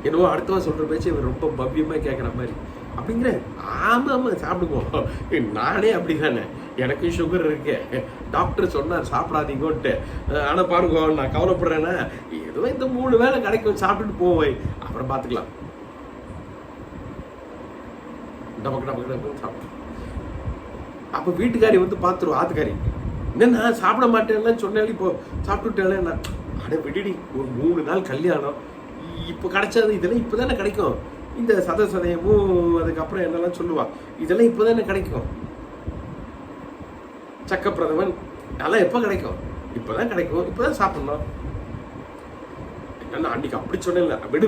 என்னவோ அடுத்தவன் சொல்ற பேச்சு இவர் ரொம்ப பவ்யமா கேட்குற மாதிரி அப்படிங்கிற. ஆமா சாப்பிடுங்க, நானே அப்படிதானே, எனக்கு சுகர் இருக்கு, டாக்டர் சொன்னார் சாப்பிடாதீங்கன்ட்டு. ஆனா பாருங்க நான் கவலைப்படுறேன்னா, ஏதோ இந்த 3 வேளை கிடைக்கும், சாப்பிட்டுட்டு போவேன், அப்புறம் பார்த்துக்கலாம். சாப்பிட்டு அப்ப வீட்டுக்காரி வந்து பார்த்துருவோம், ஆத்துக்காரி என்னன்னா சாப்பிட மாட்டேன்லாம் சொன்னாலும் இப்போ சாப்பிட்டுட்டேன். அட விடுடி, ஒரு 3 நாள் கல்யாணம், இப்போ கிடைச்சது இதெல்லாம் இப்போதானே கிடைக்கும், இந்த சதயமும் அதுக்கப்புறம் என்னெல்லாம் சொல்லுவா, இதெல்லாம் இப்போதானே கிடைக்கும், சக்கப்பிரதமன் அதெல்லாம் எப்போ கிடைக்கும், இப்போதான் கிடைக்கும், இப்போதான் சாப்பிடணும். என்னன்னா அன்னைக்கு அப்படி சொன்னேன்ல, விடு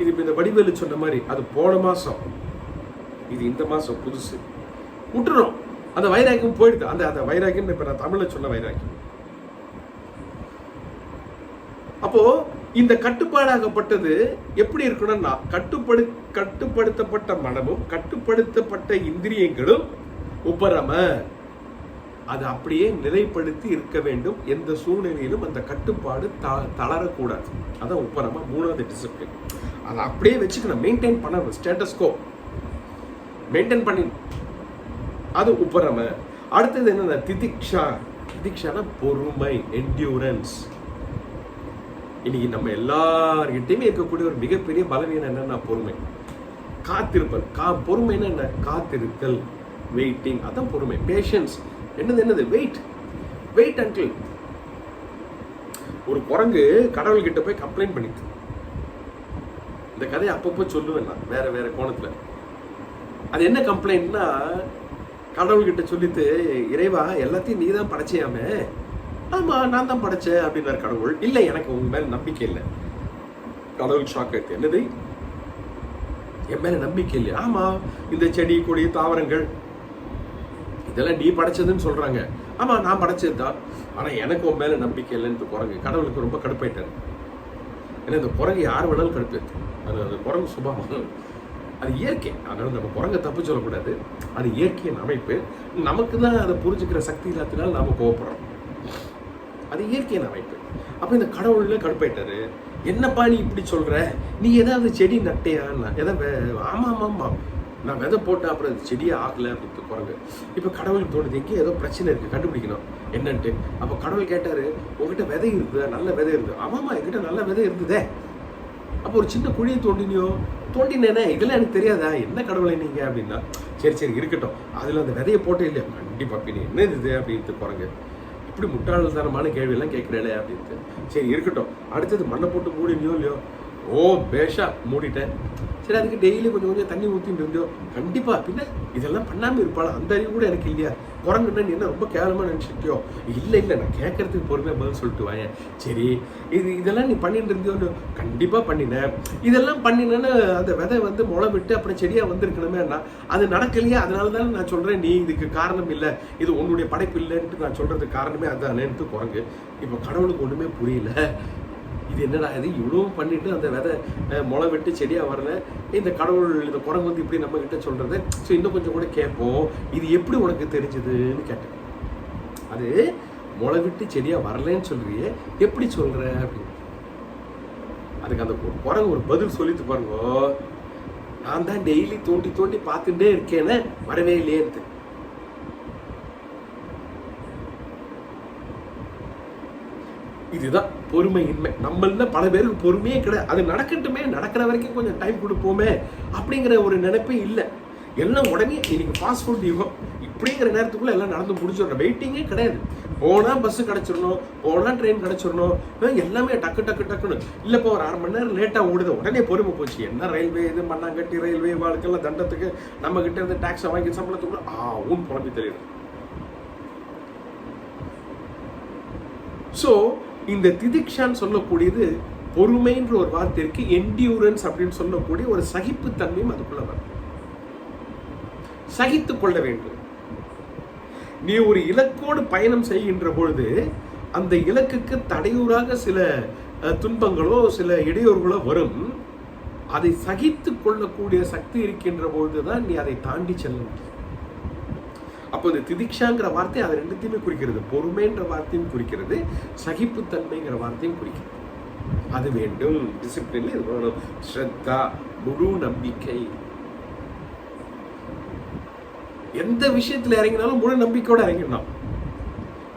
இது இப்போ இந்த வடிவேலு சொன்ன மாதிரி, அது போன மாசம், இது இந்த மாசம் புதுசு, விட்டுறோம். அந்த வைராக்கியம் போயிடுது. அந்த வைராக்கியம் இப்ப நான் தமிழ்ல சொன்ன வைராக்கியம். அப்போ இந்த கட்டுப்பாடாகப்பட்டது எப்படி இருக்கணும்னா, கட்டுப்படுத்தப்பட்ட மனமும் கட்டுப்படுத்தப்பட்ட இந்திரியங்களும் உபரம, அது அப்படியே நிலைப்படுத்தி இருக்க வேண்டும். எந்த சூழ்நிலையிலும் அந்த கட்டுப்பாடு தளரக்கூடாது. அதான் உபரம, 3வது டிசிப்ளின். அதை அப்படியே வச்சுக்கணும், மெயின்டைன் பண்ணணும், ஸ்டேட்டஸ் கோ மெயின்டைன் பண்ணி, அது உபரம. அடுத்தது என்னன்னா திதிக்ஷானா பொறுமை, என்டியூரன்ஸ். இன்னைக்கு நம்ம எல்லார்கிட்டையுமே இருக்கக்கூடிய ஒரு மிகப்பெரிய பலவீனம் என்னன்னா பொறுமை, காத்திருப்பல். பொறுமைன்னா என்ன, காத்திருத்தல், வெயிட்டிங், அதான் பொறுமை. பேஷன்ஸ் என்னது வெயிட் அங்கிள். ஒரு குரங்கு கடவுள்கிட்ட போய் கம்ப்ளைண்ட் பண்ணிட்டு, இந்த கதையை அப்பப்போ சொல்லுவேன் நான் வேற கோணத்துல. அது என்ன கம்ப்ளைண்ட்னா, கடவுள்கிட்ட சொல்லிட்டு, இறைவா எல்லாத்தையும் நீ தான் படைச்சியாமே. ஆமா நான் தான் படைச்சேன் அப்படின்னாரு கடவுள். இல்லை எனக்கு உங்க மேல நம்பிக்கை இல்லை. கடவுள் ஷாக் ஆயிடுச்சு, என்னது என் மேல நம்பிக்கை இல்லை? ஆமா இந்த செடி கொடி தாவரங்கள் இதெல்லாம் நீ படைச்சதுன்னு சொல்றாங்க, ஆமாம் நான் படைச்சது தான், ஆனால் எனக்கு உன் மேலே நம்பிக்கை இல்லைன்னு குரங்கு. கடவுளுக்கு ரொம்ப கடுப்பாயிட்டாரு. ஏன்னா இந்த குரங்கு யார் வேணாலும் கடுப்பேற்று, அது குரங்கு சுபாவம், அது இயற்கை. அதனால நம்ம குரங்கை தப்பு சொல்லக்கூடாது, அது இயற்கையின் அமைப்பு. நமக்கு தான் அதை புரிஞ்சுக்கிற சக்தி இல்லாததுனால நாம கோவப்படுறோம், அது இயற்கையின் அமைப்பு. அப்போ இந்த கடவுள்ல கடுப்பாயிட்டாரு. என்னப்பா நீ இப்படி சொல்ற, நீ ஏதாவது செடி நட்டையான்னா, ஏதாவது ஆமாம் ஆமாம் ஆமாம் நான் விதை போட்டேன், அப்புறம் அது செடியே ஆகலை அப்படின்ட்டு குரங்கு. இப்போ கடவுளுக்கு தோணுது எங்கேயும் ஏதோ பிரச்சனை இருக்குது, கண்டுபிடிக்கணும் என்னன்ட்டு. அப்போ கடவுள் கேட்டார், உங்ககிட்ட விதை இருக்குதா? நல்ல விதை இருக்குது. ஆமாம்மா என்கிட்ட நல்ல விதை இருந்ததே. அப்போ ஒரு சின்ன குழியை தோண்டினேனே, இதெல்லாம் எனக்கு தெரியாதா? என்ன கடவுளை நீங்கள் அப்படின்னா, சரி இருக்கட்டும், அதில் அந்த விதையை போட்டே இல்லையா? கண்டிப்பாக பின்னி என்ன இது அப்படின்ட்டு குரங்கு. இப்படி முட்டாள்தனமான கேள்வியெல்லாம் கேட்குறேனே அப்படின்ட்டு. சரி இருக்கட்டும், அடுத்தது மண்ணை போட்டு மூடினியோ இல்லையோ? ஓ பேஷா மூடிட்டேன். சரி அதுக்கு டெய்லி கொஞ்சம் தண்ணி ஊற்றிட்டு இருந்தோ? கண்டிப்பாக, பின்ன இதெல்லாம் பண்ணாமல் இருப்பாளா? அந்த அறிவு கூட எனக்கு இல்லையா? குரங்குன்னா நீ என்ன ரொம்ப கேவலமாக நினச்சிட்டியோ? இல்லை நான் கேட்கறதுக்கு பொறுமையாக பதில் சொல்லிட்டு வாயேன். சரி இதெல்லாம் நீ பண்ணிட்டு இருந்தியோ? கண்டிப்பாக பண்ணினேன். இதெல்லாம் பண்ணினேன்னு அந்த விதை முளை விட்டு அப்புறம் செடியாக வந்திருக்கணுமே, அது நடக்கலையா? அதனால தானே நான் சொல்கிறேன் நீ இதுக்கு காரணம் இல்லை, இது உன்னுடைய படைப்பு இல்லைன்ட்டு நான் சொல்கிறதுக்கு காரணமே அதுதானேன்ட்டு குரங்கு. இப்போ கடவுளுக்கு ஒன்றுமே புரியல. இது என்னடா இது, இவ்வளவும் பண்ணிட்டு அந்த விதை முளை விட்டு செடியாக வரல, இந்த கடவுள் இந்த குரங்கு இப்படி நம்ம கிட்ட சொல்றது. ஸோ இன்னும் கொஞ்சம் கூட கேட்போம், இது எப்படி உனக்கு தெரிஞ்சதுன்னு கேட்டேன். அது முளை விட்டு செடியாக வரலன்னு சொல்றியே, எப்படி சொல்ற அப்படின்னு. அதுக்கு அந்த குரங்கு ஒரு பதில் சொல்லிட்டு பாருங்க, நான் தான் டெய்லி தோண்டி பார்த்துட்டே இருக்கேன்னு வரவே இல்லையேன்னு. இதுதான் பொறுமையின்மை. நம்மள பல பேருக்கு பொறுமையே கிடையாது. அது நடக்கட்டுமே, நடக்கிற வரைக்கும் கொஞ்சம் டைம் கொடுப்போமே அப்படிங்கிற ஒரு நினைப்பே இல்லை. எல்லாம் உடனே இன்னைக்கு ஃபாஸ்ட் ஃபுட் யுகம், இப்படிங்கிற நேரத்துக்குள்ள எல்லாம் நடந்து முடிச்சிடணும். வெயிட்டிங்கே கிடையாது. போனால் பஸ்ஸு கிடச்சிடணும், போனால் ட்ரெயின் கிடச்சிடணும், எல்லாமே டக்குன்னு. இல்லைப்போ ஒரு 1/2 மணி நேரம் லேட்டாக ஓடுது, உடனே பொறுமை போச்சு. என்ன ரயில்வே இது மண்ணாங்கட்டி ரயில்வே வாழ்க்கெல்லாம் தண்டத்துக்கு நம்ம கிட்ட இருந்து டேக்ஸை வாங்கி சம்பளத்துக்குள்ள ஊன் புலம்பி தெரியுது. ஸோ இந்த திதிக்ஷான்னு சொல்லக்கூடியது பொறுமைன்ற ஒரு வார்த்தை இருக்கு, என்டியூரன்ஸ் அப்படின்னு சொல்லக்கூடிய ஒரு சகிப்புத்தன்மையும் அதுக்குள்ள வரும். சகித்து கொள்ள வேண்டும். நீ ஒரு இலக்கோடு பயணம் செய்கின்ற பொழுது அந்த இலக்குக்கு தடையூறாக சில துன்பங்களோ சில இடையூறுகளோ வரும். அதை சகித்து கொள்ளக்கூடிய சக்தி இருக்கின்ற பொழுதுதான் நீ அதை தாண்டி செல்ல முடியும். அப்போ இந்த திதிக்ஷாங்கிற வார்த்தை அது ரெண்டுத்தையுமே குறிக்கிறது. பொறுமைன்ற வார்த்தையும் குறிக்கிறது, சகிப்புத்தன்மைங்கிற வார்த்தையும் குறிக்கிறது. அது வேண்டும், டிசிப்ளின்ல இது வேணும். ஸ்ரத்தா, முழு நம்பிக்கை. எந்த விஷயத்துல இறங்கினாலும் முழு நம்பிக்கையோட இறங்கிடணும்.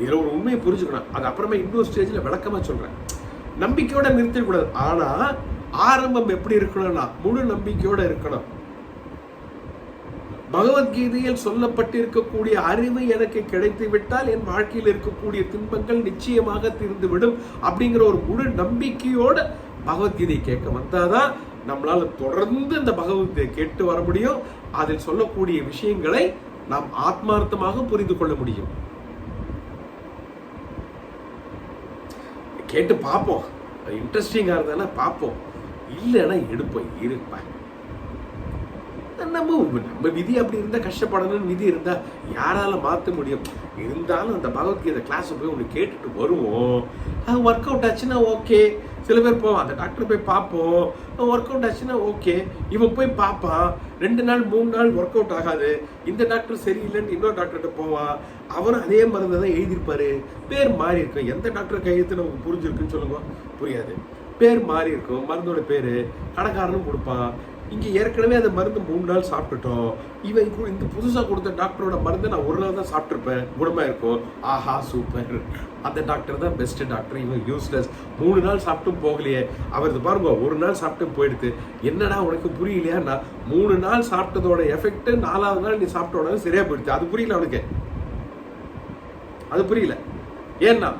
இதுல ஒரு உண்மையை புரிஞ்சுக்கணும். அது அப்புறமா இன்னொரு ஸ்டேஜ்ல விளக்கமா சொல்றேன். நம்பிக்கையோட நிறுத்திடக்கூடாது. ஆனா ஆரம்பம் எப்படி இருக்கணும்னா முழு நம்பிக்கையோட இருக்கணும். பகவத்கீதையில் சொல்லப்பட்டிருக்கக்கூடிய அறிவு எனக்கு கிடைத்து விட்டால் என் வாழ்க்கையில் இருக்கக்கூடிய துன்பங்கள் நிச்சயமாக தீர்ந்துவிடும் அப்படிங்கிற ஒரு முழு நம்பிக்கையோட பகவத்கீதை கேட்க வந்தாதான் நம்மளால தொடர்ந்து இந்த பகவத்கீதை கேட்டு வர முடியும். அதில் சொல்லக்கூடிய விஷயங்களை நாம் ஆத்மார்த்தமாக புரிந்து கொள்ள முடியும். கேட்டு பார்ப்போம், இன்ட்ரெஸ்டிங்கா இருந்தா பார்ப்போம், இல்லைன்னா எடுப்போம். இருப்பேன் நம்ம விதி அப்படி இருந்தா கஷ்டப்படணும்னு விதி இருந்தா யாரால மாற்ற முடியும்? இருந்தாலும் அந்த பகவத்கீதை கிளாஸ் போய் ஒன்று கேட்டுட்டு வருவோம். அது ஒர்க் அவுட் ஆச்சுன்னா ஓகே. சில பேர் போவோம், அந்த டாக்டர் போய் பார்ப்போம், ஒர்க் அவுட் ஆச்சுன்னா ஓகே. இவன் போய் பார்ப்பான், 2 நாள் 3 நாள் ஒர்க் அவுட் ஆகாது. இந்த டாக்டர் சரியில்லைன்னு இன்னொரு டாக்டர்கிட்ட போவான், அவரும் அதே மருந்து தான் எழுதியிருப்பாரு, பேர் மாறி இருக்கும். எந்த டாக்டர் கையெழுத்து நமக்கு புரிஞ்சிருக்குன்னு சொல்லுங்க, புரியாது. பேர் மாறி இருக்கும், மருந்தோட பேரு கடைக்காரனும் கொடுப்பான். இங்கே ஏற்கனவே அந்த மருந்து 3 நாள் சாப்பிட்டுட்டோம். இவன் இந்த புதுசாக கொடுத்த டாக்டரோட மருந்து நான் 1 நாள் தான் சாப்பிட்ருப்பேன், குணமாக இருக்கும். ஆஹா சூப்பர், அந்த டாக்டர் தான் பெஸ்ட் டாக்டர், இவன் யூஸ்லெஸ். 3 நாள் சாப்பிட்டும் போகலையே. அவரது பாருங்க 1 நாள் சாப்பிட்டு போயிடுது. என்னடா உனக்கு புரியலையான்னா, 3 நாள் சாப்பிட்டதோட எஃபெக்ட் 4வது நாள் நீ சாப்பிட்ட உடனே சரியா போயிடுச்சு. அது புரியல அவனுக்கு, அது புரியல. ஏன்னா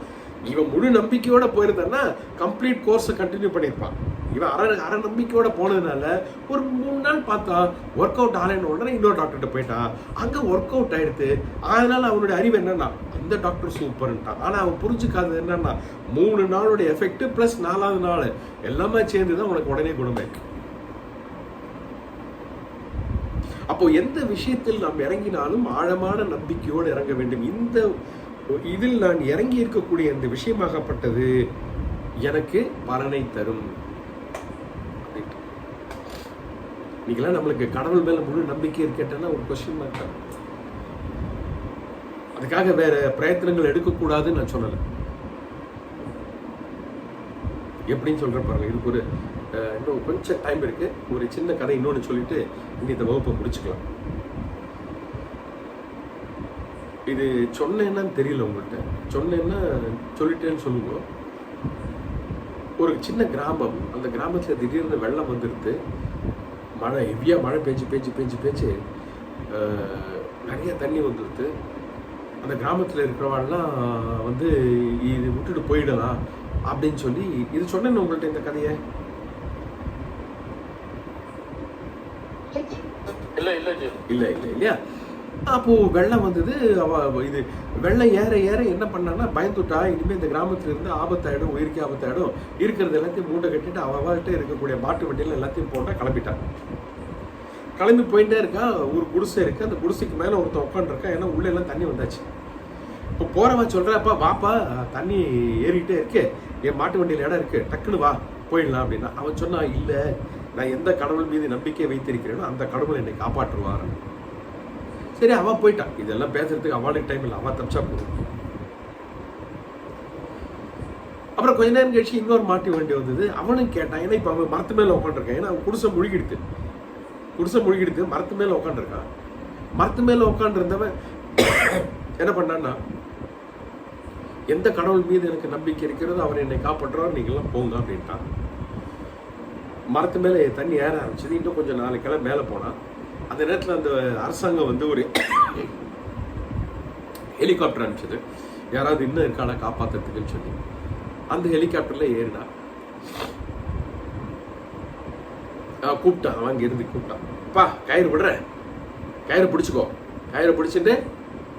இவன் முழு நம்பிக்கையோட போயிருந்தான்னா கம்ப்ளீட் கோர்ஸை கண்டினியூ பண்ணியிருப்பான். இவன் அரை நம்பிக்கையோட போனதுனால ஒரு 3 நாள் பார்த்தா ஒர்க் அவுட் ஆகலைன்னு உடனே இன்னொரு டாக்டர்கிட்ட போயிட்டான், அங்கே ஒர்க் அவுட் ஆயிடுது. அதனால அவனுடைய அறிவு என்னன்னா அந்த டாக்டர் சூப்பர்ன்ட்டான். ஆனால் அவன் புரிஞ்சுக்காதது என்னன்னா 3 நாளோட எஃபெக்ட் ப்ளஸ் 4வது நாள் எல்லாமே சேர்ந்து தான் உனக்கு உடனே குணமாயிருக்கு. அப்போ எந்த விஷயத்தில் நாம் இறங்கினாலும் ஆழமான நம்பிக்கையோடு இறங்க வேண்டும். இந்த இதில் நான் இறங்கி இருக்கக்கூடிய இந்த விஷயமாகப்பட்டது எனக்கு பலனை தரும். இன்னைக்கெல்லாம் நம்மளுக்கு கடவுள் மேல முழு நம்பிக்கை இருக்கேன்னா ஒரு கொஸ்டின் மார்க் தான். அதுக்காக வேற பிரயத்தனங்கள் எடுக்கக்கூடாதுன்னு நான் சொல்லலை. எப்படின்னு சொல்ற பாருங்க. இதுக்கு ஒரு இன்னும் கொஞ்சம் டைம் இருக்கு. ஒரு சின்ன கதை இன்னொன்று சொல்லிட்டு இனி இந்த வகுப்பை முடிச்சுக்கலாம். இது சொன்னேன்னு தெரியல உங்கள்கிட்ட. சொன்னேன்னா சொல்லிட்டேன்னு சொல்லுங்க. ஒரு சின்ன கிராமம், அந்த கிராமத்தில் திடீர்னு வெள்ளம் வந்துடுது. மழை ஹெவியாக மழை பேஞ்சு நிறைய தண்ணி வந்துடுது. அந்த கிராமத்தில் இருக்கிறவாள்லாம் வந்து இது விட்டுட்டு போயிடலாம் அப்படின்னு சொல்லி இது சொன்னேன்னு உங்கள்கிட்ட இந்த கதையை. இல்லை இல்லையா? அப்போ வெள்ளம் வந்தது. இது வெள்ளம் ஏற என்ன பண்ணான்னா பயந்துட்டா. இனிமேல் இந்த கிராமத்துல இருந்து ஆபத்தாயிடும், உயிருக்கு ஆபத்தாயிடும். இருக்கிறது எல்லாத்தையும் மூட்டை கட்டிட்டு அவள்கிட்ட இருக்கக்கூடிய மாட்டு வண்டியில எல்லாத்தையும் போட்டா கிளம்பிட்டான். கிளம்பி போயிட்டே இருக்கா. ஒரு குடிசை இருக்கு. அந்த குடிசைக்கு மேல ஒருத்தன் உட்காந்துருக்கா. ஏன்னா உள்ள எல்லாம் தண்ணி வந்தாச்சு. இப்போ போறவன் சொல்றப்பா, வாப்பா தண்ணி ஏறிக்கிட்டே இருக்கு, என் மாட்டு வண்டியில இடம் இருக்கு, டக்குன்னு வா போயிடலாம் அப்படின்னா. அவன் சொன்னா, இல்ல நான் எந்த கடவுள் மீது நம்பிக்கை வைத்திருக்கிறேனோ அந்த கடவுள் என்னை காப்பாற்றுவார். சரி, அவன் போயிட்டான். இதெல்லாம் பேசுறதுக்கு அவளுக்கு டைம் இல்லை. அவன் தப்பிச்சா போதும். அப்புறம் கொஞ்ச நேரம் கழிச்சு இன்னொரு மாட்டு வண்டி வந்தது. அவனும் கேட்டான். ஏன்னா இப்ப அவன் மரத்து மேல உட்காந்துருக்கான். ஏன்னா அவன் குடிசை முழுகிடுது. மரத்து மேல உட்காந்துருக்கான். மரத்து மேல உட்காந்து இருந்தவன் என்ன பண்ணான்னா, எந்த கடவுள் மீது எனக்கு நம்பிக்கை இருக்கிறதோ அவர் என்னை காப்பாற்றுவார், நீங்களாம் போங்க அப்படின்ட்டான். மரத்து மேல தண்ணி ஏற ஆரம்பிச்சது. இன்னும் கொஞ்சம் 4 கிளை மேல போனா. அந்த நேரத்தில் அந்த அரசாங்கம் வந்து ஒரு ஹெலிகாப்டர் அனுப்பிச்சது. யாராவது இன்னும் இருக்கானா காப்பாற்றுறதுக்குன்னு சொல்லி அந்த ஹெலிகாப்டர்ல ஏறினா. கூப்பிட்டான். அவன் அங்கே இருந்து கூப்பிட்டான். அப்பா கயிறு விடுறேன், கயிறு பிடிச்சிக்கோ, கயிறு பிடிச்சிட்டு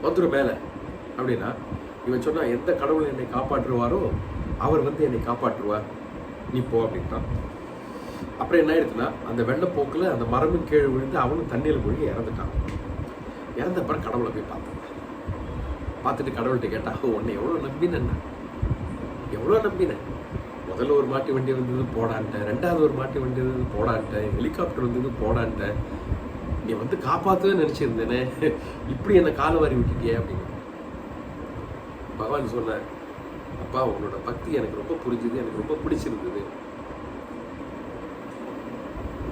வந்துடும் மேலே அப்படின்னா. இவன் சொன்னா, எந்த கடவுள் என்னை காப்பாற்றுவாரோ அவர் வந்து என்னை காப்பாற்றுவார், நீ போ அப்படின்ட்டான். அப்புறம் என்ன ஆயிடுச்சுன்னா, அந்த வெள்ளப்போக்கில் அந்த மரமும் கீழே விழுந்து அவனும் தண்ணியில் மூழ்கி இறந்துட்டான். இறந்த அப்புறம் கடவுளை போய் பார்த்தான். பார்த்துட்டு கடவுள்கிட்ட கேட்டா, உன்னை எவ்வளோ நம்பினேன், முதல்ல ஒரு மாட்டு வண்டி வந்தது போடான்ட்டேன், 2வது ஒரு மாட்டு வண்டி வந்தது போடான்ட்டேன், ஹெலிகாப்டர் வந்தது போடான்ட்டேன், நீ வந்து காப்பாற்றுவே நினச்சிருந்தேனே, இப்படி என்னை காலை வாரி விட்டுட்டியே அப்படின்னு. பகவான் சொன்னார், அப்பா உன்னோட பக்தி எனக்கு ரொம்ப புரிஞ்சுது, எனக்கு ரொம்ப பிடிச்சிருந்தது,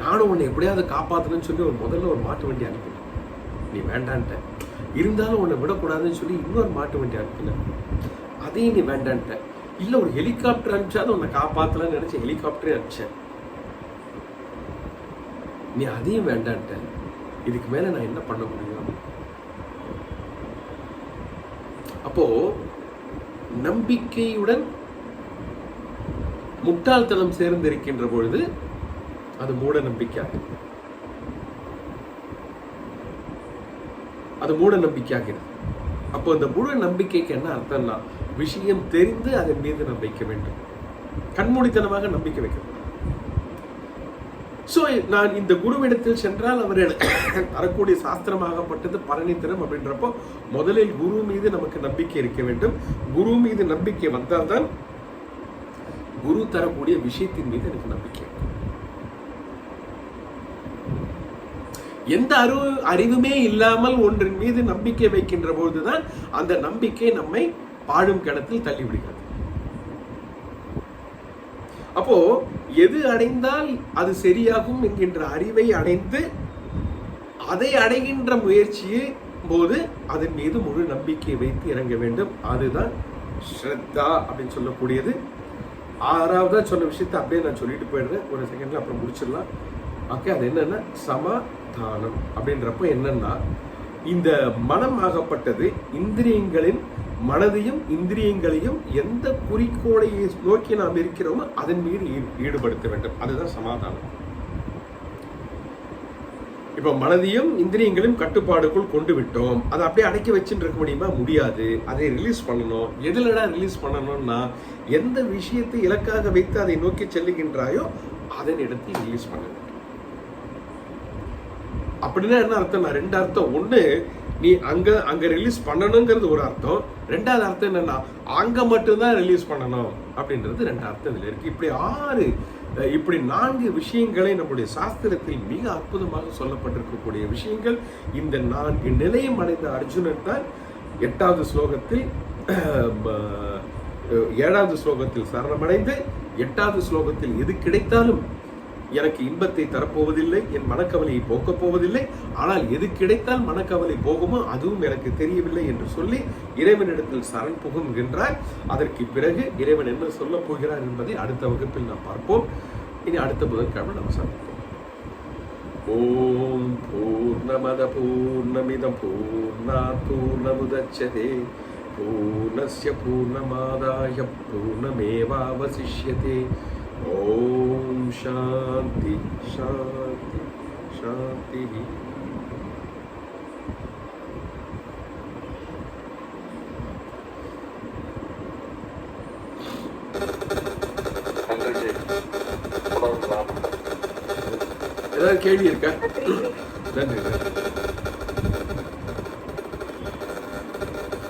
நானும் உன்னை எப்படியாவது காப்பாற்றணும்னு சொல்லி முதல்ல ஒரு மாட்டு வண்டி அனுப்பினேன், நீ வேண்டான்ட்ட. இருந்தாலும் உன்னை விடக்கூடாதுன்னு சொல்லி இன்னொரு மாட்டு வண்டி அனுப்பினேன், அதையும் நீ வேண்டான்ட்ட. இல்லை ஒரு ஹெலிகாப்டர் அனுப்பிச்சாலும் உன்னை காப்பாற்றலாம்னு நினைச்ச ஹெலிகாப்டரே அனுப்பிச்சேன், நீ அதையும் வேண்டான்ட்ட. இதுக்கு மேல நான் என்ன பண்ண முடியும்? அப்போ நம்பிக்கையுடன் முட்டாள்தனம் சேர்ந்திருக்கின்ற பொழுது அது மூட நம்பிக்கையாகிறது. அப்போ இந்த மூட நம்பிக்கைக்கு என்ன அர்த்தம்னா, விஷயம் தெரிந்து அதன் மீது நம்பிக்கை வேண்டும், கண்மூடித்தனமாக நம்பிக்கை வைக்கணும். ஸோ நான் இந்த குருவிடத்தில் சென்றால் அவர் தரக்கூடிய சாஸ்திரமாகப்பட்டது பலனை தரும் அப்படின்றப்போ முதலில் குரு மீது நமக்கு நம்பிக்கை இருக்க வேண்டும். குரு மீது நம்பிக்கை வந்தால்தான் குரு தரக்கூடிய விஷயத்தின் மீது எனக்கு நம்பிக்கை. எந்த அறிவுமே இல்லாமல் ஒன்றின் மீது நம்பிக்கை வைக்கின்ற பொழுதுதான் அந்த நம்பிக்கை நம்மை பாழும் கிணத்தில் தள்ளிவிடுகிறது. அப்போ எது அடைந்தால் அது சரியாகும் என்கின்ற அறிவை அடைந்து அதை அடைகின்ற முயற்சியை போது அதன் மீது முழு நம்பிக்கை வைத்து இறங்க வேண்டும். அதுதான் ஸ்ரத்தா அப்படின்னு சொல்லக்கூடியது. 6வதா சொன்ன விஷயத்தை அப்படியே நான் சொல்லிட்டு போயிடுறேன், ஒரு செகண்ட்ல அப்புறம் முடிச்சிடலாம். ஓகே, அது என்னன்னா சமாதானம் அப்படின்றப்போ என்னன்னா, இந்த மனம் ஆகப்பட்டது இந்திரியங்களின் மனதையும் இந்திரியங்களையும் எந்த குறிக்கோளை நோக்கி நாம் இருக்கிறோமோ அதன் மீது ஈடுபடுத்த வேண்டும். அதுதான் சமாதானம். இப்ப மனதையும் இந்திரியங்களையும் கட்டுப்பாடுக்குள் கொண்டு விட்டோம், அதை அப்படியே அடக்கி வச்சுட்டு இருக்க முடியுமா? முடியாது. அதை ரிலீஸ் பண்ணணும். எதுலடா ரிலீஸ் பண்ணணும்னா, எந்த விஷயத்தை இலக்காக வைத்து அதை நோக்கி செல்லுகின்றாயோ அதன் இடத்தில் ரிலீஸ் பண்ண வேண்டும். அப்படின்னா என்ன அர்த்தம்? 2 அர்த்தம். ஒண்ணு, நீ அங்க ரிலீஸ் பண்ணணுங்கிறது ஒரு அர்த்தம். ரெண்டாவது அர்த்தம் என்னன்னா அங்க மட்டும்தான் ரிலீஸ் பண்ணணும் அப்படின்றது ரெண்டு அர்த்தம் இதுல இருக்கு. இப்படி 4 விஷயங்களை நம்முடைய சாஸ்திரத்தில் மிக அற்புதமாக சொல்லப்பட்டிருக்கக்கூடிய விஷயங்கள். இந்த 4 நிலையம் அடைந்த அர்ஜுனன் தான் 8வது ஸ்லோகத்தில் 7வது ஸ்லோகத்தில் சரணமடைந்து 8வது ஸ்லோகத்தில் எது கிடைத்தாலும் எனக்கு இன்பத்தை தரப்போவதில்லை, என் மனக்கவலையை போக்கப் போவதில்லை, ஆனால் எது கிடைத்தால் மனக்கவலை போகுமோ அதுவும் எனக்கு தெரியவில்லை என்று சொல்லி இறைவனிடத்தில் சரண் புகுகின்றார். அதற்கு பிறகு இறைவன் என்ன சொல்ல போகிறார் என்பதை அடுத்த வகுப்பில் நாம் பார்ப்போம். இனி அடுத்த புதன்கிழமை நம்ம சந்திப்போம். ஓம் பூர்ணமத பூர்ணமிதம் பூர்ணாத் பூர்ணமுதச்யதே பூர்ணஸ்ய பூர்ணமாதாய பூர்ணமேவாவசிஷ்யதே. ஓம் சாந்தி சாந்தி சாந்தி. ஏதாவது கேள்வி இருக்கா? நன்றி.